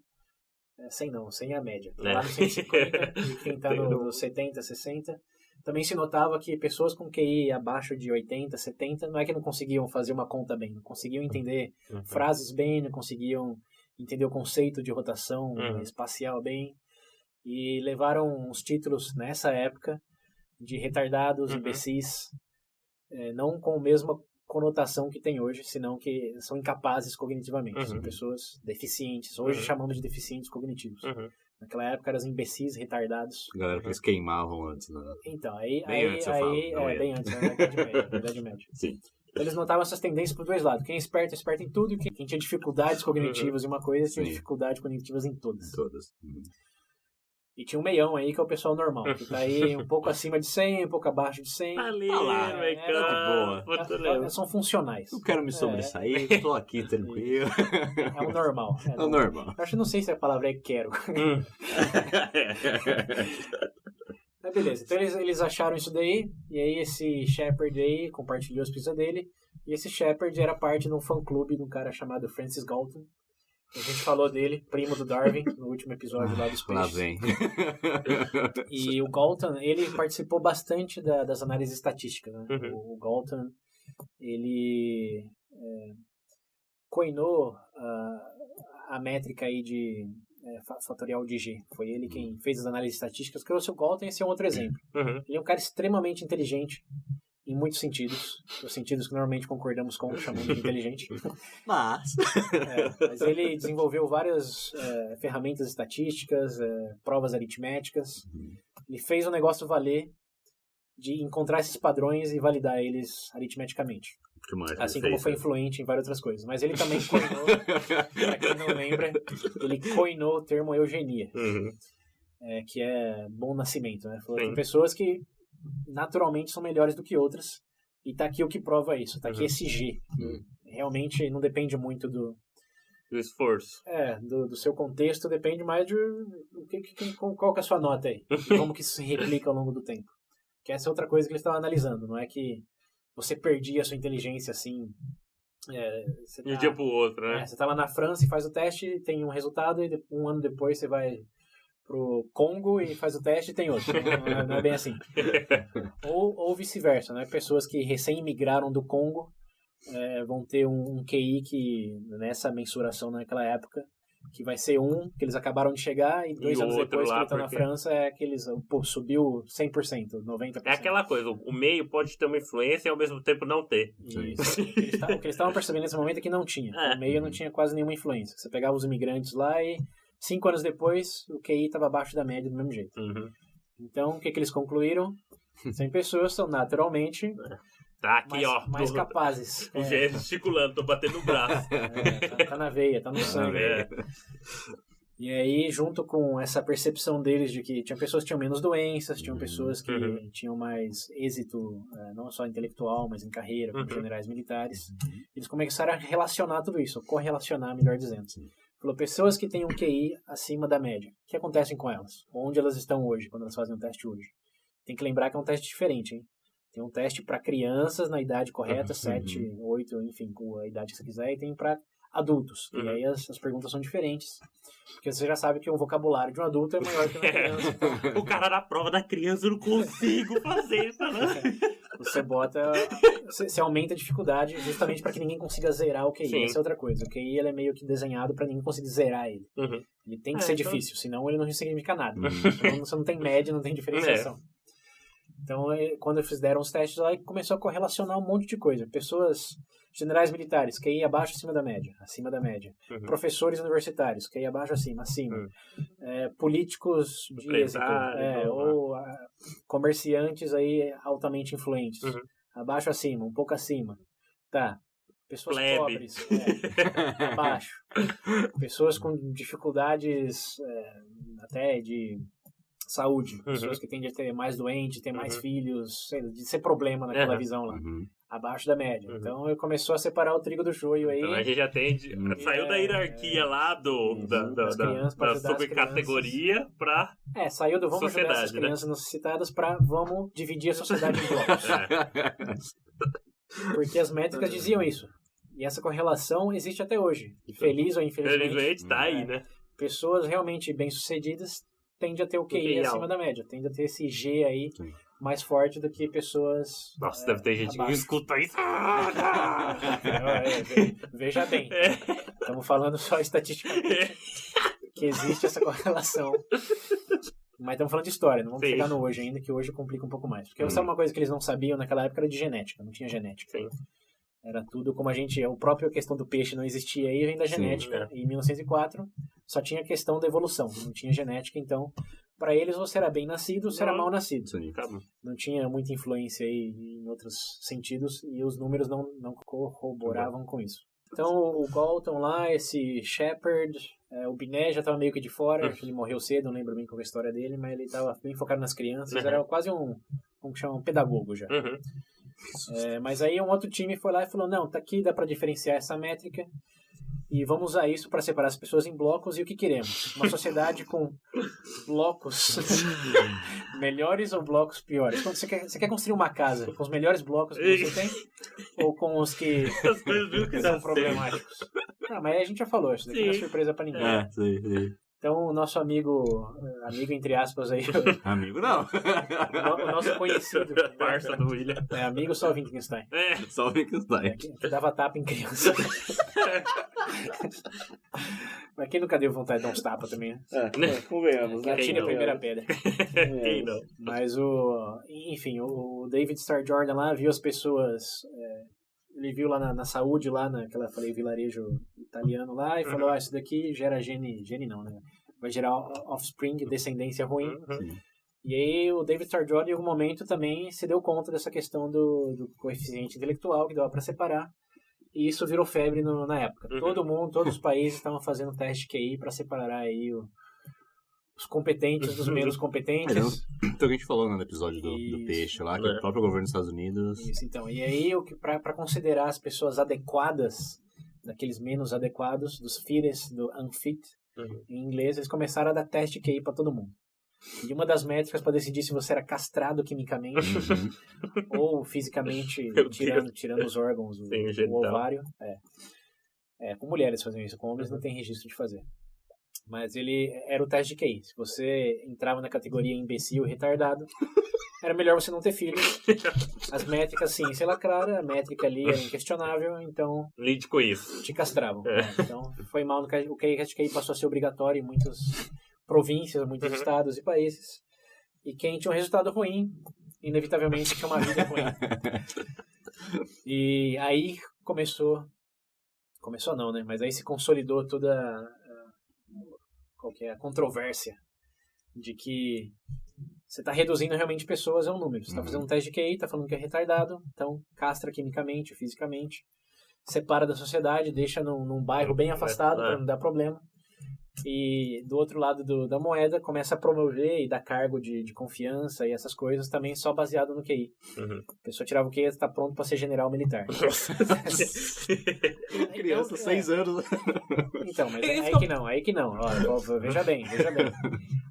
100 não, 100 é a média. Lá no 150, e quem tá no 70, 60. Também se notava que pessoas com QI abaixo de 80, 70, não é que não conseguiam fazer uma conta bem, não conseguiam entender frases bem, não conseguiam entender o conceito de rotação espacial bem, e levaram os títulos nessa época de retardados, imbecis, não com a mesma conotação que tem hoje, senão que são incapazes cognitivamente, são pessoas deficientes, hoje chamamos de deficientes cognitivos. Naquela época eram os imbecis, retardados. Galera que eles queimavam antes, né? Então, bem antes, na Idade Média. Sim. Então, eles notavam essas tendências por dois lados. Quem é esperto em tudo, e quem tinha dificuldades cognitivas em uma coisa, tinha dificuldades cognitivas em todas. E tinha um meião aí, que é o pessoal normal, que tá aí um pouco acima de 100, um pouco abaixo de 100. Ali, São funcionais. Eu quero me sobressair, tô aqui tranquilo. É o normal. É o normal. Eu acho que não sei se a palavra é quero. Mas beleza, então eles acharam isso daí, e aí esse Shepard aí compartilhou as pistas dele, e esse Shepard era parte de um fã-clube de um cara chamado Francis Galton. A gente falou dele, primo do Darwin, no último episódio lá dos peixes. Lá vem. E o Galton, ele participou bastante das análises estatísticas, né? O Galton, ele coinou a métrica aí de fatorial de G. Foi ele quem fez as análises estatísticas, que o Galton, esse é um outro exemplo. Ele é um cara extremamente inteligente, em muitos sentidos, os sentidos que normalmente concordamos com, chamamos de inteligente. Mas ele desenvolveu várias ferramentas estatísticas, provas aritméticas. Ele fez o negócio valer de encontrar esses padrões e validar eles aritmeticamente. Assim como foi influente em várias outras coisas. Mas ele também coinou, para quem não lembra, ele coinou o termo eugenia, que é bom nascimento. Né? Falou que tem pessoas que naturalmente são melhores do que outras, e tá aqui o que prova isso, tá aqui esse G, que realmente não depende muito do esforço. Do seu contexto, depende mais de qual que é a sua nota aí, e como que isso se replica ao longo do tempo. Que essa é outra coisa que eles estavam analisando, não é que você perdia a sua inteligência assim, de um dia pro outro, né? Você tá lá na França e faz o teste, tem um resultado, e um ano depois você vai pro Congo e faz o teste e tem outro. Não é bem assim. Ou vice-versa, né? Pessoas que recém-imigraram do Congo vão ter um QI que, nessa mensuração naquela época, que vai ser que eles acabaram de chegar, e 2 anos depois que eles estão na França, subiu 100%, 90%. É aquela coisa, o meio pode ter uma influência e ao mesmo tempo não ter. Isso. O que eles estavam percebendo nesse momento é que não tinha. O meio não tinha quase nenhuma influência. Você pegava os imigrantes lá e 5 anos depois, o QI estava abaixo da média do mesmo jeito. Então, o que eles concluíram? 100 pessoas são naturalmente tá aqui, mais capazes. Gesticulando, tô batendo o braço. Tá na veia, tá no sangue. E aí, junto com essa percepção deles de que tinha pessoas que tinham menos doenças, tinham pessoas que tinham mais êxito, não só intelectual, mas em carreira, como generais militares, eles começaram a relacionar tudo isso, correlacionar, melhor dizendo. Falou, pessoas que têm um QI acima da média, o que acontece com elas? Onde elas estão hoje, quando elas fazem um teste hoje? Tem que lembrar que é um teste diferente, hein? Tem um teste para crianças na idade correta, 7, 8, enfim, com a idade que você quiser, e tem para adultos. E aí as perguntas são diferentes. Porque você já sabe que o vocabulário de um adulto é maior que o da criança. O cara na prova da criança, eu não consigo fazer isso, né? Você aumenta a dificuldade justamente para que ninguém consiga zerar o QI. Sim. Essa é outra coisa. O QI ele é meio que desenhado para ninguém conseguir zerar ele. Ele tem que ser difícil, senão ele não significa nada. Então, você não tem média, não tem diferenciação. Então, quando eles fizeram os testes lá, começou a correlacionar um monte de coisa. Pessoas, generais militares, QI abaixo, acima da média. Professores universitários, QI abaixo, acima. Políticos de êxito, ou comerciantes aí altamente influentes. Abaixo, acima, um pouco acima. Tá. Pessoas pobres, abaixo. Pessoas com dificuldades até de saúde, pessoas que tendem a ter mais doente, ter mais filhos, sei lá, de ser problema naquela visão lá. abaixo da média. Então, ele começou a separar o trigo do joio aí. Então a gente já tem. Saiu da hierarquia lá da subcategoria pra. Saiu do vamos ajudar essas crianças necessitadas pra vamos dividir a sociedade em blocos. Porque as métricas diziam isso. E essa correlação existe até hoje. Feliz ou infelizmente. Felizmente tá aí, né? Pessoas realmente bem-sucedidas tendem a ter o QI acima da média. Tendem a ter esse G aí mais forte do que pessoas... Nossa, deve ter gente que escuta isso. Veja bem. Estamos falando só estatisticamente que existe essa correlação. Mas estamos falando de história, não vamos chegar no hoje ainda, que hoje complica um pouco mais. Porque sabe uma coisa que eles não sabiam naquela época era de genética, não tinha genética. Sim. Era tudo como a própria questão do peixe não existia aí, vem da genética. Em 1904 só tinha a questão da evolução, não tinha genética, então para eles você era bem nascido ou você era mal nascido. Não tinha muita influência aí em outros sentidos e os números não corroboravam com isso. Então o Galton lá, esse Shepard, o Binet já estava meio que de fora, ele morreu cedo, não lembro bem qual é a história dele, mas ele estava bem focado nas crianças, era quase como que chama, um pedagogo já. Mas aí um outro time foi lá e falou, não, tá aqui, dá para diferenciar essa métrica e vamos usar isso para separar as pessoas em blocos e o que queremos? Uma sociedade com blocos melhores ou blocos piores? Quando você quer construir uma casa com os melhores blocos que você tem ou com os que são problemáticos? Não, mas aí a gente já falou, isso daqui não é surpresa para ninguém. Sim. Então, o nosso amigo entre aspas aí... Amigo não. O nosso conhecido. Parça do William. Amigo só o Wittgenstein. Só o Wittgenstein. Que dava tapa em criança. Mas quem nunca deu vontade de dar uns tapas também, né? Convenhamos, né? Atire a primeira pedra. Quem não? Mas enfim, o David Starr Jordan lá viu as pessoas... Ele viu lá na saúde, lá naquela, falei, vilarejo italiano lá, e falou, isso daqui gera gene não, né? Vai gerar offspring, descendência ruim. E aí o David Starr Jordan, em algum momento, também se deu conta dessa questão do coeficiente intelectual, que dava para separar, e isso virou febre na época. Todos os países estavam fazendo teste de QI para separar aí os competentes dos menos competentes. Então a gente falou no episódio do peixe lá, que o próprio governo dos Estados Unidos... Isso, então. E aí, para considerar as pessoas adequadas, daqueles menos adequados, dos fittest, do unfit, em inglês, eles começaram a dar teste QI para todo mundo. E uma das métricas para decidir se você era castrado quimicamente ou fisicamente, tirando os órgãos, o ovário. Com mulheres faziam isso, com homens não tem registro de fazer. Mas ele era o teste de QI. Se você entrava na categoria imbecil e retardado, era melhor você não ter filho. As métricas, sim, se lacraram, a métrica ali era inquestionável, então... Lide com isso. Te castravam. Então, foi mal. O teste de QI passou a ser obrigatório em muitas províncias, muitos estados e países. E quem tinha um resultado ruim, inevitavelmente tinha uma vida ruim. E aí começou não, né? Mas aí se consolidou toda... qual que é a controvérsia de que você está reduzindo realmente pessoas a um número. Você está fazendo um teste de QI, está falando que é retardado, então castra quimicamente, fisicamente, separa da sociedade, deixa num bairro bem afastado para não dar problema. E do outro lado da moeda começa a promover e dar cargo de confiança e essas coisas também só baseado no QI. A pessoa tirava o QI e está pronto para ser general militar. Criança, 6 anos. Então, mas aí que não. Ó, veja bem.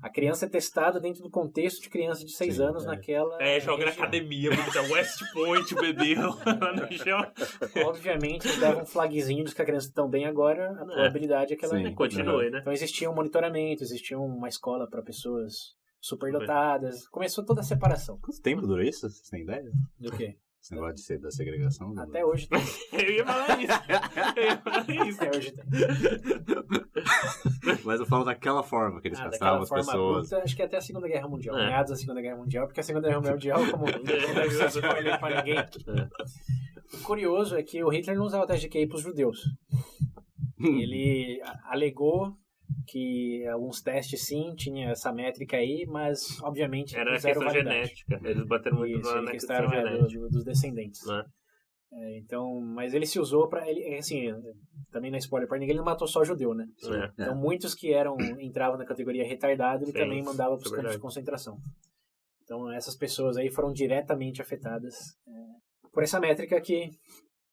A criança é testada dentro do contexto de criança de 6 anos naquela... joga na academia, West Point, bebê, lá no chão. Obviamente, eles davam um flagzinho de que a criança está tão bem agora, a probabilidade é que ela continue, né? Então existia um monitoramento, existia uma escola para pessoas superdotadas. Começou toda a separação. Quanto tempo durou isso? Vocês têm ideia? Do quê? Esse negócio de ser da segregação? Até hoje tem. Eu ia falar isso. Até hoje tem. Mas eu falo daquela forma que eles castravam as pessoas. Acho que até a Segunda Guerra Mundial. Meados da Segunda Guerra Mundial, porque a Segunda Guerra Mundial, como não deve ser spoiler pra ninguém. O curioso é que o Hitler não usava teste de QI pros judeus. Ele alegou que alguns testes sim tinha essa métrica aí, mas obviamente era a questão genética. Eles bateram muito na questão genética dos descendentes. Então, mas ele se usou para ele, assim, também na spoiler para ninguém, ele não matou só judeu, né? Então muitos que entravam na categoria retardado, ele também mandava para os campos de concentração. Então essas pessoas aí foram diretamente afetadas Por essa métrica que,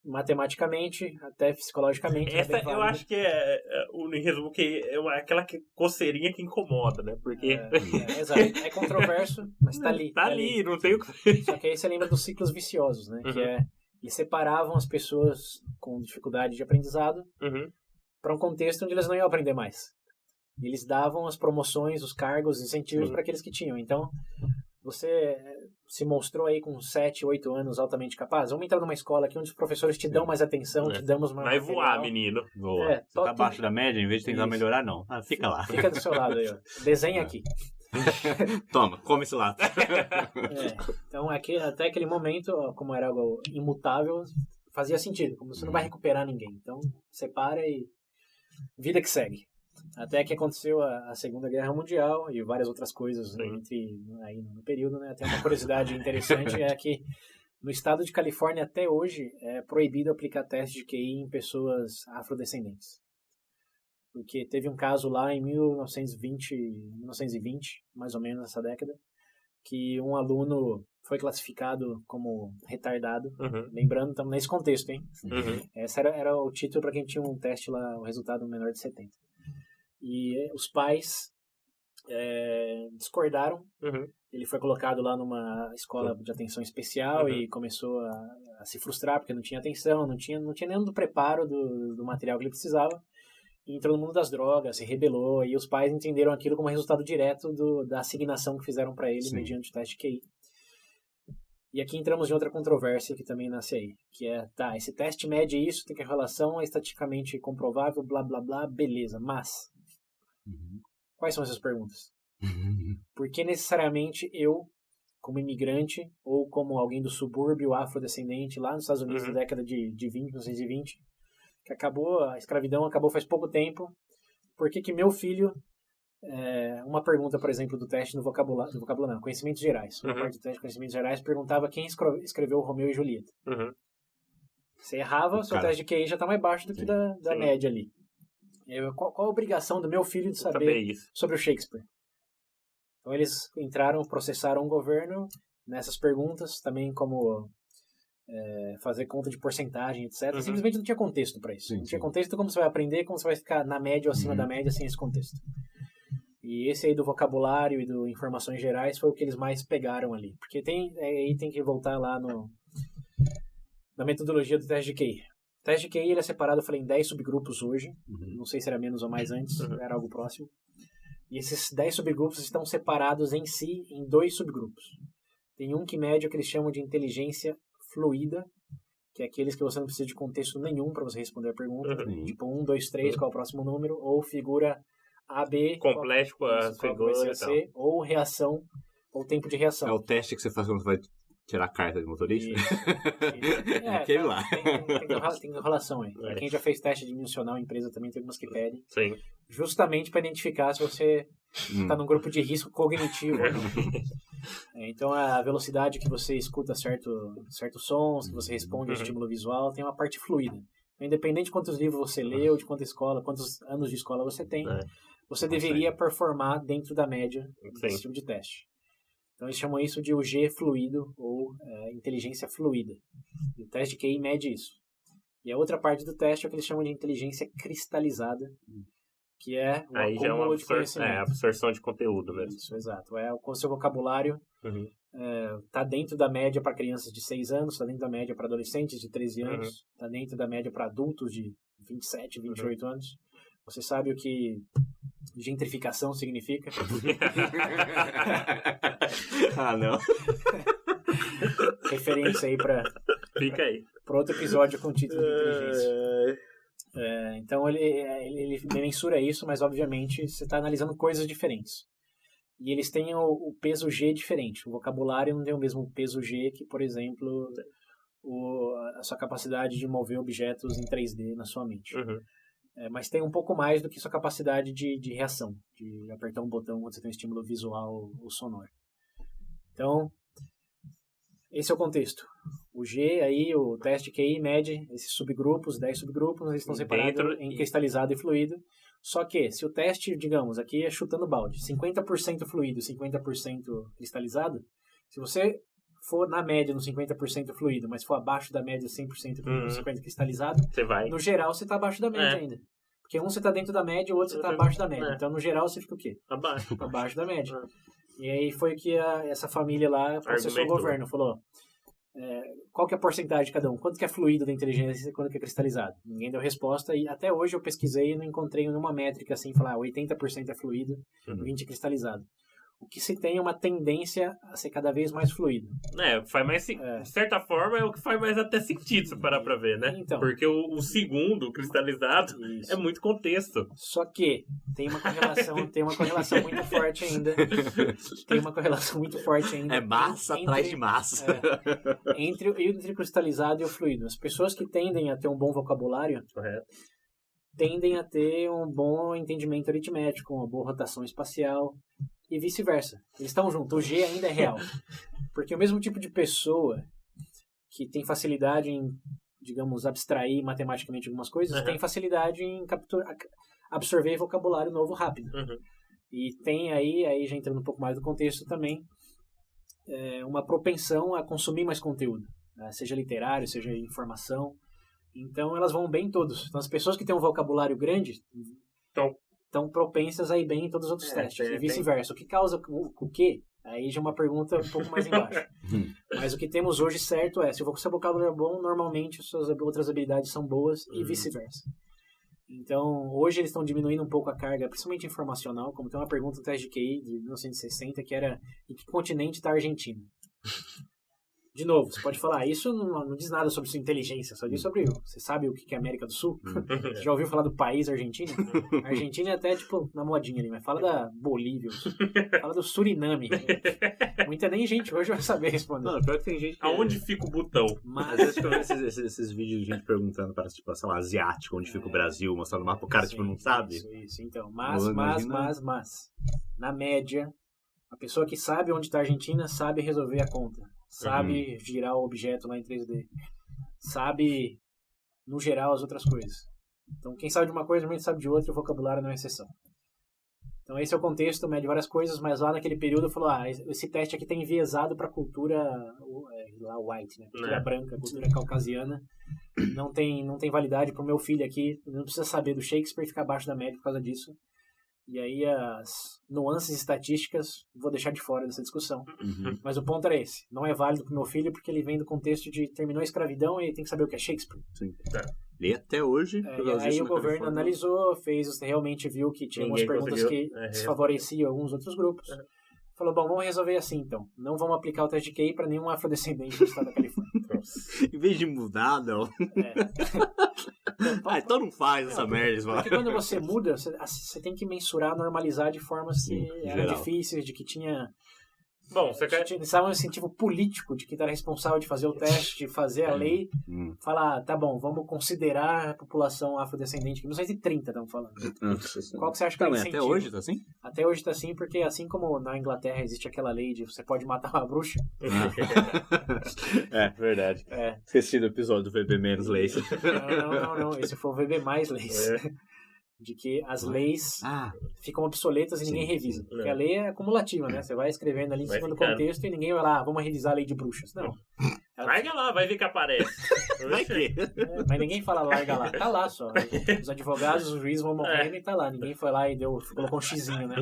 matematicamente, até psicologicamente... Essa eu acho que em resumo, que é aquela coceirinha que incomoda, né? Porque... Exato. É controverso, mas tá ali. Tá ali, não tem o que... Só que aí você lembra dos ciclos viciosos, né? Que eles separavam as pessoas com dificuldade de aprendizado para um contexto onde eles não iam aprender mais. E eles davam as promoções, os cargos, os incentivos para aqueles que tinham. Então, você se mostrou aí com 7, 8 anos altamente capaz. Vamos entrar numa escola aqui onde os professores te dão mais atenção, te damos mais Vai material. voar, menino. Boa. Você tá abaixo da média, em vez de tentar melhorar, não. Fica lá. Fica do seu lado aí, ó. Desenha aqui. Toma, come esse lado. Então, até aquele momento, ó, como era algo imutável, fazia sentido. Como você não vai recuperar ninguém. Então, separa e vida que segue. Até que aconteceu a Segunda Guerra Mundial e várias outras coisas aí no período, né? Até uma curiosidade interessante é que no estado de Califórnia até hoje é proibido aplicar teste de QI em pessoas afrodescendentes. Porque teve um caso lá em 1920, mais ou menos nessa década, que um aluno foi classificado como retardado. Lembrando, estamos nesse contexto, hein? Esse era o título para quem tinha um teste lá, o resultado menor de 70. E os pais discordaram. Ele foi colocado lá numa escola de atenção especial e começou a se frustrar porque não tinha atenção, não tinha nenhum do preparo do material que ele precisava. E entrou no mundo das drogas, se rebelou, e os pais entenderam aquilo como resultado direto da assignação que fizeram para ele mediante o teste de QI. E aqui entramos em outra controvérsia que também nasce aí, que é, esse teste mede isso, tem que a relação é estatisticamente comprovável, blá, blá, blá, beleza, mas quais são essas perguntas? Por que necessariamente eu, como imigrante, ou como alguém do subúrbio afrodescendente lá nos Estados Unidos na década de 1920, que a escravidão acabou faz pouco tempo, por que meu filho, uma pergunta, por exemplo, do teste no vocabulário não, conhecimentos gerais, uma parte do teste de conhecimentos gerais perguntava quem escreveu Romeu e Julieta. Você errava, seu teste de QI já está mais baixo do que da média ali. Qual a obrigação do meu filho de saber sobre o Shakespeare? Então eles processaram o governo nessas perguntas, também como fazer conta de porcentagem, etc. Simplesmente não tinha contexto para isso. Não tinha contexto como você vai aprender, como você vai ficar na média ou acima da média sem esse contexto. E esse aí do vocabulário e do informações gerais foi o que eles mais pegaram ali. Porque aí tem que voltar lá na metodologia do teste de QI. O teste de QI ele é separado, eu falei, em 10 subgrupos hoje. Não sei se era menos ou mais antes, era algo próximo. E esses 10 subgrupos estão separados em si em 2 subgrupos. Tem um que mede o que eles chamam de inteligência fluida, que é aqueles que você não precisa de contexto nenhum para você responder a pergunta. Tipo 1, 2, 3, qual é o próximo número? Ou figura AB, complexo com a figura e tal. Ou reação, ou tempo de reação. É o teste que você faz quando você vai tirar a carta de motorista? Aquele lá. Tem relação aí. Pra quem já fez teste dimensional em empresa também, tem algumas que pedem. Sim. Justamente para identificar se você está num grupo de risco cognitivo ou não. Então, a velocidade que você escuta certos sons, que você responde ao estímulo visual, tem uma parte fluida. Então, independente de quantos livros você leu, de quantos anos de escola você tem, você deveria performar dentro da média desse tipo de teste. Então, eles chamam isso de UG fluido, ou inteligência fluida. E o teste de QI mede isso. E a outra parte do teste é o que eles chamam de inteligência cristalizada, que é o aí já é uma de conhecimento. absorção de conteúdo mesmo. Isso, exato. O seu vocabulário está dentro da média para crianças de 6 anos, está dentro da média para adolescentes de 13 anos, está dentro da média para adultos de 27, 28 anos. Você sabe o que gentrificação significa? Não. Referência aí para outro episódio com o título de inteligência. Então ele mensura isso, mas obviamente você está analisando coisas diferentes. E eles têm o peso G diferente. O vocabulário não tem o mesmo peso G que, por exemplo, a sua capacidade de mover objetos em 3D na sua mente. Mas tem um pouco mais do que sua capacidade de reação, de apertar um botão quando você tem um estímulo visual ou sonoro. Então, esse é o contexto. O G, aí, o teste QI mede esses subgrupos, 10 subgrupos, eles estão separados em cristalizado e fluido. Só que, se o teste, digamos, aqui é chutando balde, 50% fluido, 50% cristalizado, se você for na média no 50% fluido, mas for abaixo da média 100% 50% cristalizado, Você vai. no geral você tá abaixo da média ainda. Porque um você tá dentro da média, o outro você tá abaixo da média. Então, no geral, você fica o quê? Abaixo. Abaixo da média. E aí foi que essa família lá processou o governo. Falou, qual que é a porcentagem de cada um? Quanto que é fluido da inteligência e quanto que é cristalizado? Ninguém deu resposta. E até hoje eu pesquisei e não encontrei nenhuma métrica assim, falar 80% é fluido e 20% é cristalizado. O que se tem é uma tendência a ser cada vez mais fluido. Faz mais de certa forma é o que faz mais até sentido se parar pra ver, né? Então, porque o segundo, o cristalizado, é muito contexto. Só que tem uma correlação muito forte ainda. Tem uma correlação muito forte ainda. É massa atrás de massa. Entre o cristalizado e o fluido. As pessoas que tendem a ter um bom vocabulário tendem a ter um bom entendimento aritmético, uma boa rotação espacial. E vice-versa. Eles estão juntos. O G ainda é real. Porque o mesmo tipo de pessoa que tem facilidade em, digamos, abstrair matematicamente algumas coisas, tem facilidade em absorver vocabulário novo rápido. E tem aí já entrando um pouco mais do contexto também, uma propensão a consumir mais conteúdo. Seja literário, seja informação. Então elas vão bem em todos. Então as pessoas que têm um vocabulário grande estão propensas a ir bem em todos os outros testes, e vice-versa. O que causa o quê? Aí já é uma pergunta um pouco mais embaixo. Mas o que temos hoje certo se o seu vocabulário é bom, normalmente suas outras habilidades são boas e vice-versa. Então, hoje eles estão diminuindo um pouco a carga, principalmente informacional, como tem uma pergunta no teste de QI de 1960, que era: em que continente está a Argentina? De novo, você pode falar, isso não diz nada sobre sua inteligência, só diz sobre você sabe o que é América do Sul? Você já ouviu falar do país Argentina? A Argentina é até, tipo, na modinha ali, mas fala da Bolívia, fala do Suriname. Muita nem gente hoje vai saber responder. Não, pior que tem gente que... Aonde fica o botão? Às vezes eu vejo esses vídeos de gente perguntando para, tipo, sei lá, asiático, onde fica o Brasil, mostrando o mapa, o cara, tipo, não sabe. Isso, então. Mas, na média, a pessoa que sabe onde está a Argentina sabe resolver a conta. Sabe girar o objeto lá em 3D. Sabe, no geral, as outras coisas. Então, quem sabe de uma coisa, normalmente sabe de outra, e o vocabulário não é exceção. Então, esse é o contexto, mede várias coisas, mas lá naquele período falou, esse teste aqui está enviesado para a cultura lá white, né? Cultura branca, cultura caucasiana. Não tem validade para o meu filho aqui, não precisa saber do Shakespeare e ficar abaixo da média por causa disso. E aí as nuances estatísticas vou deixar de fora dessa discussão. Mas o ponto era esse. Não é válido para o meu filho porque ele vem do contexto de terminou a escravidão e tem que saber o que é Shakespeare. Sim. E até hoje... e aí o governo analisou, realmente viu que tinha algumas perguntas que desfavoreciam alguns outros grupos. Falou, bom, vamos resolver assim então. Não vamos aplicar o teste de QI para nenhum afrodescendente do estado da Califórnia. Em vez de mudar, não. Então não faz essa merda, mano. Porque quando você muda, você tem que mensurar, normalizar de formas que eram difíceis, de que tinha... Bom, você quer... Precisava um incentivo político de quem está responsável de fazer o teste, de fazer a lei, falar, tá bom, vamos considerar a população afrodescendente, que 1930 estamos falando. Qual que você acha que é o incentivo? Até hoje tá assim? Até hoje tá assim, porque assim como na Inglaterra existe aquela lei de você pode matar uma bruxa. Verdade. Esqueci do episódio do VB menos leis. Não. Esse foi o VB mais leis. De que as leis ficam obsoletas e ninguém revisa. Porque a lei é acumulativa, né? Você vai escrevendo ali em cima do contexto e ninguém vai lá, vamos revisar a lei de bruxas. Não. Larga lá, vai ver que aparece. Vai que? Mas ninguém fala larga lá. Tá lá só. Os advogados, os juízes vão morrendo e tá lá. Ninguém foi lá e colocou um xizinho, né?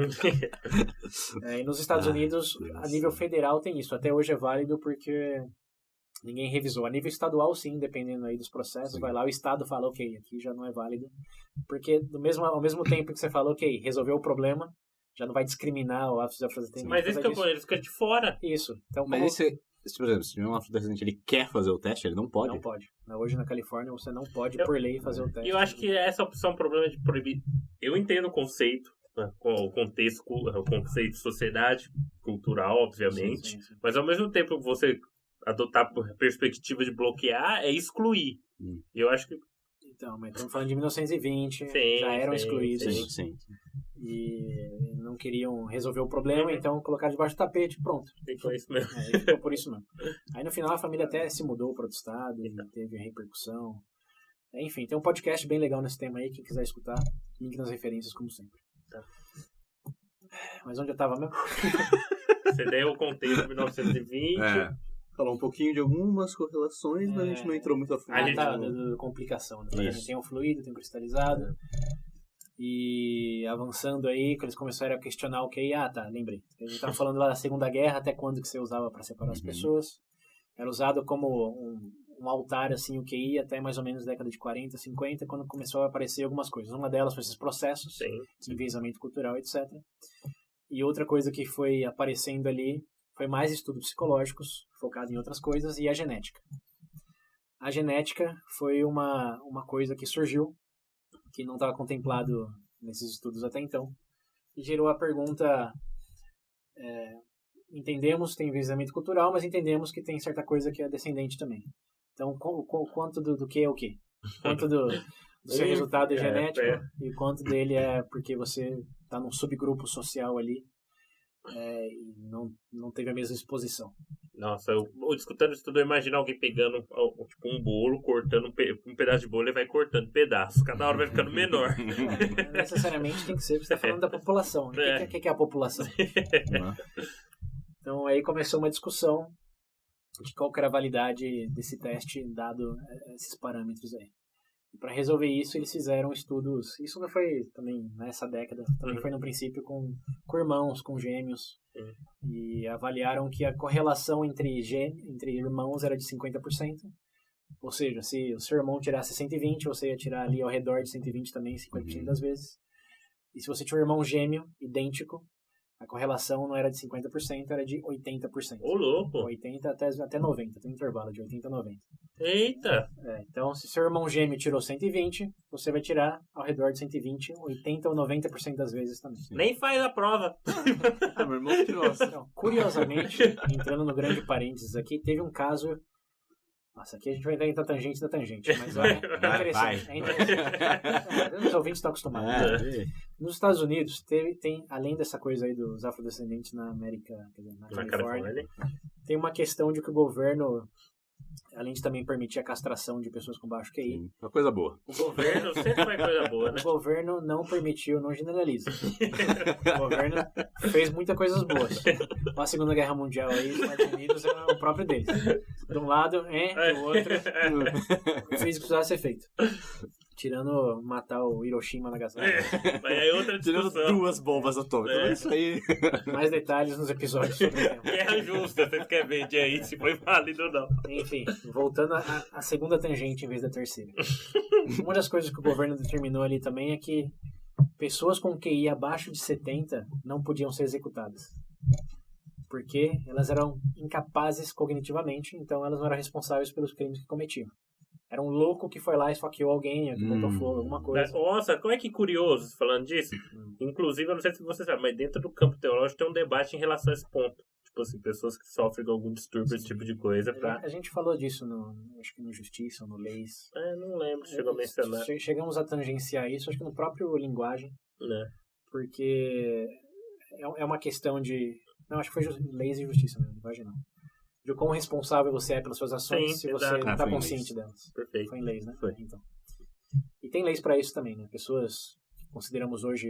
E nos Estados Unidos, a nível federal tem isso. Até hoje é válido porque... ninguém revisou. A nível estadual, sim, dependendo aí dos processos, vai lá, o estado fala, ok, aqui já não é válido. Porque ao mesmo tempo que você falou, ok, resolveu o problema, já não vai discriminar o afrodescendente. Mas esse fica de fora. Isso. Então, mas por exemplo, se um afrodescendente ele quer fazer o teste, ele não pode? Não pode. Hoje na Califórnia você não pode, por lei, fazer o teste. E eu acho que essa opção é um problema de proibir. Eu entendo o conceito, o contexto, o conceito de sociedade, cultural, obviamente, sim. Mas ao mesmo tempo que você adotar a perspectiva de bloquear é excluir. Eu acho que... Então, mas estamos falando de 1920, já eram excluídos. Sim. E não queriam resolver o problema, então colocaram debaixo do tapete, pronto. Ficou isso mesmo. Ficou por isso mesmo. Aí no final a família até se mudou para outro estado, e teve repercussão. Enfim, tem um podcast bem legal nesse tema aí, quem quiser escutar, link nas referências, como sempre. Tá. Mas onde eu estava mesmo? Você deu o contexto de 1920... Falou um pouquinho de algumas correlações, mas a gente não entrou muito a fundo. Da complicação. Né? A gente tem um fluido, tem um cristalizado. E avançando aí, que eles começaram a questionar o QI. Lembrei. A gente estava falando lá da Segunda Guerra, até quando que você usava para separar as pessoas. Era usado como um altar, assim, o QI, até mais ou menos década de 40, 50, quando começou a aparecer algumas coisas. Uma delas foi esses processos, enviesamento cultural, etc. E outra coisa que foi aparecendo ali foi mais estudos psicológicos, focado em outras coisas, e a genética. A genética foi uma coisa que surgiu, que não estava contemplado nesses estudos até então, e gerou a pergunta, entendemos que tem enviesamento cultural, mas entendemos que tem certa coisa que é descendente também. Então, quanto do que é o que? Quanto do seu resultado é genético e quanto dele é porque você está num subgrupo social ali e não teve a mesma exposição. Nossa, eu escutando isso tudo, eu imagino alguém pegando tipo, um bolo, cortando um pedaço de bolo e vai cortando pedaços. Cada hora vai ficando menor. Não necessariamente tem que ser, você está falando da população. O que é a população? Então aí começou uma discussão de qual que era a validade desse teste dado esses parâmetros aí. E para resolver isso, eles fizeram estudos, isso não foi também nessa década, também foi no princípio com irmãos, com gêmeos, e avaliaram que a correlação entre irmãos era de 50%, ou seja, se o seu irmão tirasse 120, você ia tirar ali ao redor de 120 também, 50% das vezes. E se você tinha um irmão gêmeo idêntico, a correlação não era de 50%, era de 80%. Ô, louco! 80% até 90%, tem um intervalo de 80% a 90%. Eita! Então, se seu irmão gêmeo tirou 120, você vai tirar ao redor de 120, 80% ou 90% das vezes também. Nem faz a prova! Meu irmão tirou. Então, curiosamente, entrando no grande parênteses aqui, teve um caso... Nossa, aqui a gente vai entrar na tangente da tangente, mas é interessante. É interessante. Os ouvintes estão acostumados. Nos Estados Unidos, tem, além dessa coisa aí dos afrodescendentes na América, quer dizer, na Califórnia, tem uma questão de que o governo, além de também permitir a castração de pessoas com baixo QI... Uma coisa boa. O governo sempre faz coisa boa, né? O governo não permitiu, não generaliza. O governo fez muitas coisas boas. A Segunda Guerra Mundial aí, os Estados Unidos é o próprio deles. De um lado, do outro, fez o que precisava ser feito. Tirando matar o Hiroshima e Nagasaki. Mas aí outra discussão. Tirando 2 bombas atômicas. Isso aí. Mais detalhes nos episódios sobre o tema. Guerra justa, vocês querem ver de aí se foi válido ou não. Enfim, voltando à segunda tangente em vez da terceira. Uma das coisas que o governo determinou ali também é que pessoas com QI abaixo de 70 não podiam ser executadas. Porque elas eram incapazes cognitivamente, então elas não eram responsáveis pelos crimes que cometiam. Era um louco que foi lá e esfaqueou alguém, que botou fogo, alguma coisa. Nossa, como é que curioso falando disso? Inclusive, eu não sei se você sabe, mas dentro do campo teológico tem um debate em relação a esse ponto. Tipo assim, pessoas que sofrem de algum distúrbio, esse tipo de coisa. A gente falou disso, acho que no Justiça ou no Leis. Não lembro se chegou a mencionar. Chegamos a tangenciar isso, acho que no próprio Linguagem. Porque é uma questão de... Não, acho que foi Leis e Justiça, não, Linguagem não. De quão responsável você é pelas suas ações se você não está consciente delas. Perfeito. Foi em leis, né? Foi. Então. E tem leis para isso também, né? Pessoas que consideramos hoje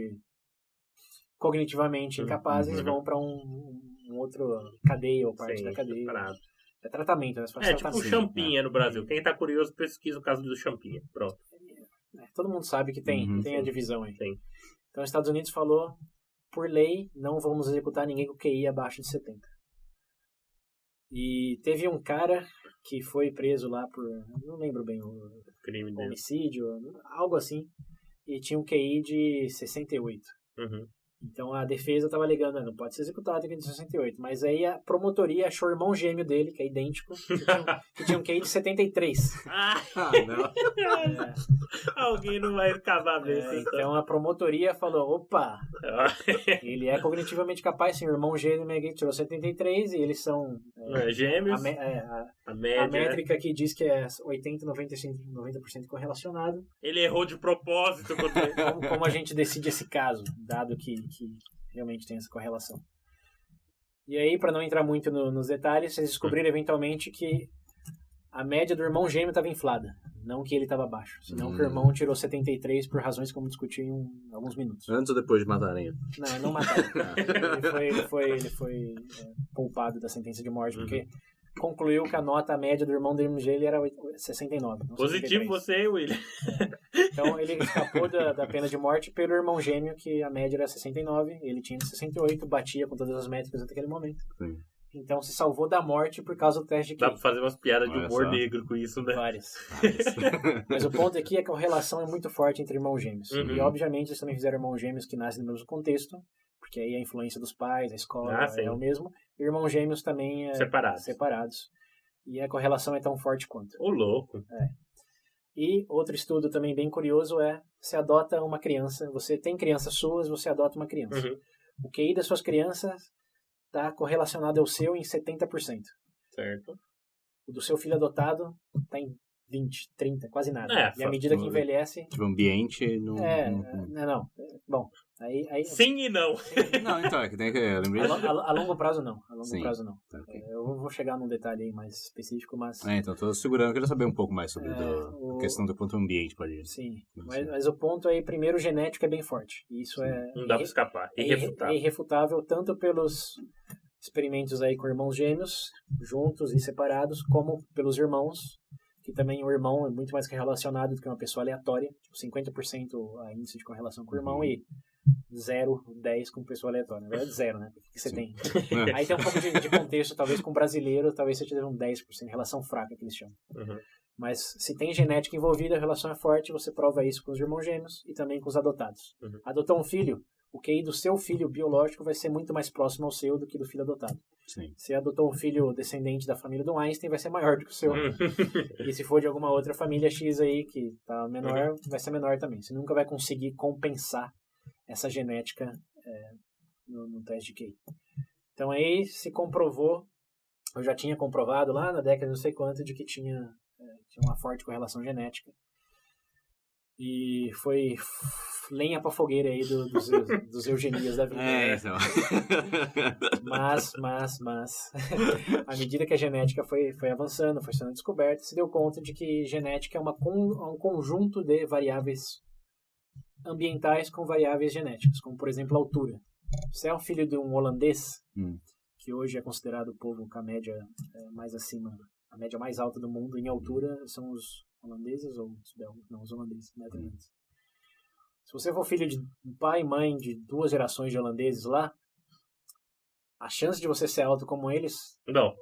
cognitivamente incapazes vão para um outro cadeia ou parte da cadeia. Separado. É tratamento, né? Tipo o Champinha no Brasil. Quem tá curioso, pesquisa o caso do Champinha. Pronto. Todo mundo sabe que tem a divisão aí. Tem. Então, os Estados Unidos falou, por lei, não vamos executar ninguém com QI abaixo de 70. E teve um cara que foi preso lá por, não lembro bem, crime dele. Homicídio, algo assim, e tinha um QI de 68. Então a defesa estava alegando, não pode ser executado aqui de 68, mas aí a promotoria achou o irmão gêmeo dele, que é idêntico, que tinha um QI de 73. Não. Alguém não vai acabar mesmo. Então a promotoria falou, opa, ele é cognitivamente capaz, sim, o irmão gêmeo tirou 73 e eles são... gêmeos. A métrica que diz que é 80, 90% correlacionado. Ele errou de propósito. Como a gente decide esse caso, dado que realmente tem essa correlação. E aí, para não entrar muito nos detalhes, vocês descobriram eventualmente que a média do irmão gêmeo estava inflada. Não que ele estava baixo. Senão que o irmão tirou 73 por razões que vamos discutir em alguns minutos. Antes ou depois de matarem ele? Não mataram. Ele foi poupado da sentença de morte, porque concluiu que a nota média do irmão do MG ele era 69. Não Positivo 73. você, William. Então ele escapou da pena de morte pelo irmão gêmeo, que a média era 69, ele tinha 68, batia com todas as métricas até aquele momento. Sim. Então se salvou da morte por causa do teste de Dá QI. pra fazer umas piadas de Olha humor só. negro com isso, né? Várias. Mas o ponto aqui é que a relação é muito forte entre irmãos gêmeos. Uhum. E obviamente eles também fizeram irmãos gêmeos que nascem no mesmo contexto, porque aí a influência dos pais, a escola sim. é o mesmo. E irmãos gêmeos também separados. E a correlação é tão forte quanto. Ô, louco. E outro estudo também bem curioso é, você adota uma criança, você tem crianças suas, você adota uma criança. Uhum. O QI das suas crianças está correlacionado ao seu em 70%. Certo. O do seu filho adotado está em 20, 30, quase nada. É, E à medida que no- envelhece... Tipo, ambiente não... Não. Bom, aí Sim e não. Não, então, é que tem que... Eu lembrei... a longo prazo não. A longo Sim. prazo não. Tá, ok. Eu vou chegar num detalhe aí mais específico, mas... Então, tô segurando, eu queria saber um pouco mais sobre o- a questão do quanto o ambiente pode... Sim, Não mas, sei. mas o ponto aí, primeiro, o genético é bem forte. E isso Não dá pra escapar. é Irrefutável. irrefutável tanto pelos experimentos aí com irmãos gêmeos, juntos e separados, como pelos irmãos, que também o irmão é muito mais relacionado do que uma pessoa aleatória, tipo 50% a índice de correlação com o irmão e 0, 10 com pessoa aleatória. Na verdade, 0, né? Porque você Sim. tem. É. Aí tem um pouco de contexto, talvez com brasileiro, talvez você tivesse um 10%, relação fraca que eles chamam. Uhum. Mas se tem genética envolvida, a relação é forte, você prova isso com os irmãos gêmeos e também com os adotados. Uhum. Adotou um filho, o QI do seu filho biológico vai ser muito mais próximo ao seu do que do filho adotado. Sim. Se adotou um filho descendente da família do Einstein, vai ser maior do que o seu. Uhum. E se for de alguma outra família X aí, que tá menor, vai ser menor também. Você nunca vai conseguir compensar essa genética no teste de QI. Então aí se comprovou, eu já tinha comprovado lá na década de não sei quanto, de que tinha uma forte correlação genética. E foi lenha pra fogueira aí dos eugenias da vida. Então. Mas, à medida que a genética foi avançando, foi sendo descoberta, se deu conta de que genética é um conjunto de variáveis ambientais com variáveis genéticas, como, por exemplo, a altura. Você é um filho de um holandês, que hoje é considerado o povo com a média mais acima, a média mais alta do mundo em altura, são os holandeses ou os belgas? Não, os holandeses, netamente. Se você for filho de pai e mãe de 2 gerações de holandeses lá, a chance de você ser alto como eles... Não.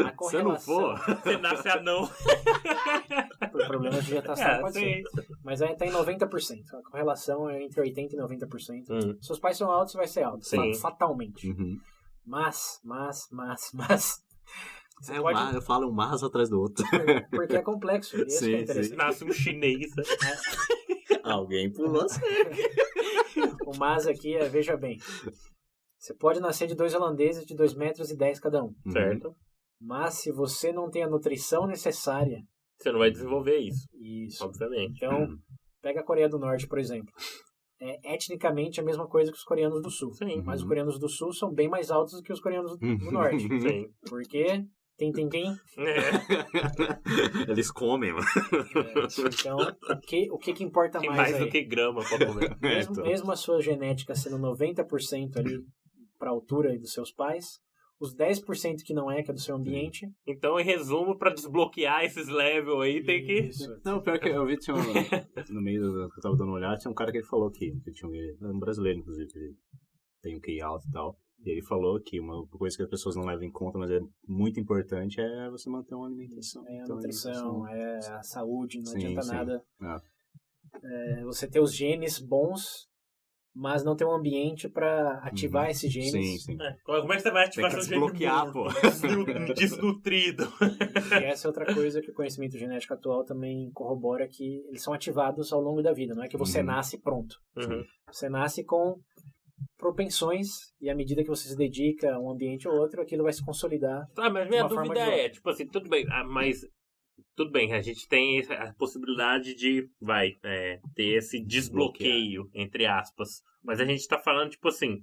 A correlação... Se não for... Você nasce anão. Por problemas de gestação pode ser. sim. Mas aí tá em 90%. A correlação é entre 80% e 90%. Hum. Se seus pais são altos, você vai ser alto. Sim. Fatalmente. Uhum. Mas... Você pode... Eu falo um mas atrás do outro. Porque é complexo. Isso Sim, que é interessante. Nasce um chinês. Né? Alguém pulou. O mas aqui é, veja bem, você pode nascer de 2 holandeses de 2,10 metros cada um. Certo? Mas se você não tem a nutrição necessária... Você não vai desenvolver isso, Isso. obviamente. Então, pega a Coreia do Norte, por exemplo. É etnicamente a mesma coisa que os coreanos do Sul. Sim. Mas os coreanos do Sul são bem mais altos do que os coreanos do Norte. Sim. Porque... Tem. Eles comem, mano. Então, o que importa Tem mais mais aí? do que grama pra comer. Mesmo a sua genética sendo 90% ali para a altura dos seus pais, os 10% que não é, que é do seu ambiente... Então, em resumo, pra desbloquear esses levels aí, tem que... Isso. Não, pior que eu vi, tinha no meio do que eu tava dando uma olhada, tinha um cara que ele falou que tinha um brasileiro, inclusive, que ele tem um QI alto e tal. E ele falou que uma coisa que as pessoas não levam em conta, mas é muito importante, é você manter uma alimentação. É a Então, nutrição, é a saúde, não Sim, adianta sim. nada. É. Você ter os genes bons, mas não ter um ambiente para ativar esses genes. Sim, sim. Como é que você vai ativar Tem que seu gene desbloquear, morto? pô. Desnutrido. E essa é outra coisa que o conhecimento genético atual também corrobora, que eles são ativados ao longo da vida. Não é que você nasce pronto. Uhum. Você nasce com propensões e à medida que você se dedica a um ambiente ou outro, aquilo vai se consolidar. Tá, mas minha Uma forma dúvida de outra. é, tipo assim, tudo bem, mas tudo bem, a gente tem a possibilidade de, ter esse desbloqueio, entre aspas. Mas a gente tá falando, tipo assim,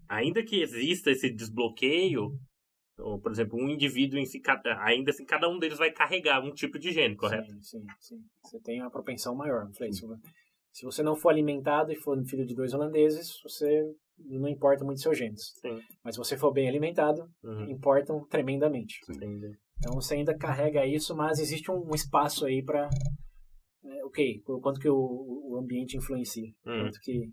ainda que exista esse desbloqueio, ou, por exemplo, um indivíduo em si, ainda assim, cada um deles vai carregar um tipo de gene, correto? Sim. Você tem uma propensão maior. Se você não for alimentado e for um filho de 2 holandeses, você não importa muito seus genes. Sim. Mas se você for bem alimentado, importam tremendamente. Entendi. Então você ainda carrega isso, mas existe um espaço aí para o quanto que o ambiente influencia. Quanto que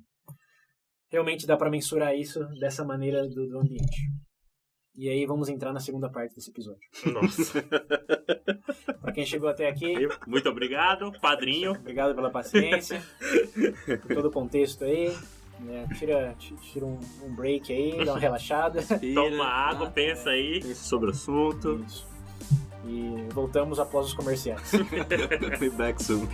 realmente dá para mensurar isso dessa maneira do ambiente. E aí vamos entrar na segunda parte desse episódio. Nossa. Para quem chegou até aqui, Muito obrigado, padrinho. obrigado pela paciência, por todo o contexto aí. Né? Tira um break aí, dá uma relaxada. Toma água, pensa aí. Pense sobre o assunto. Isso. E voltamos após os comerciais. Be back soon.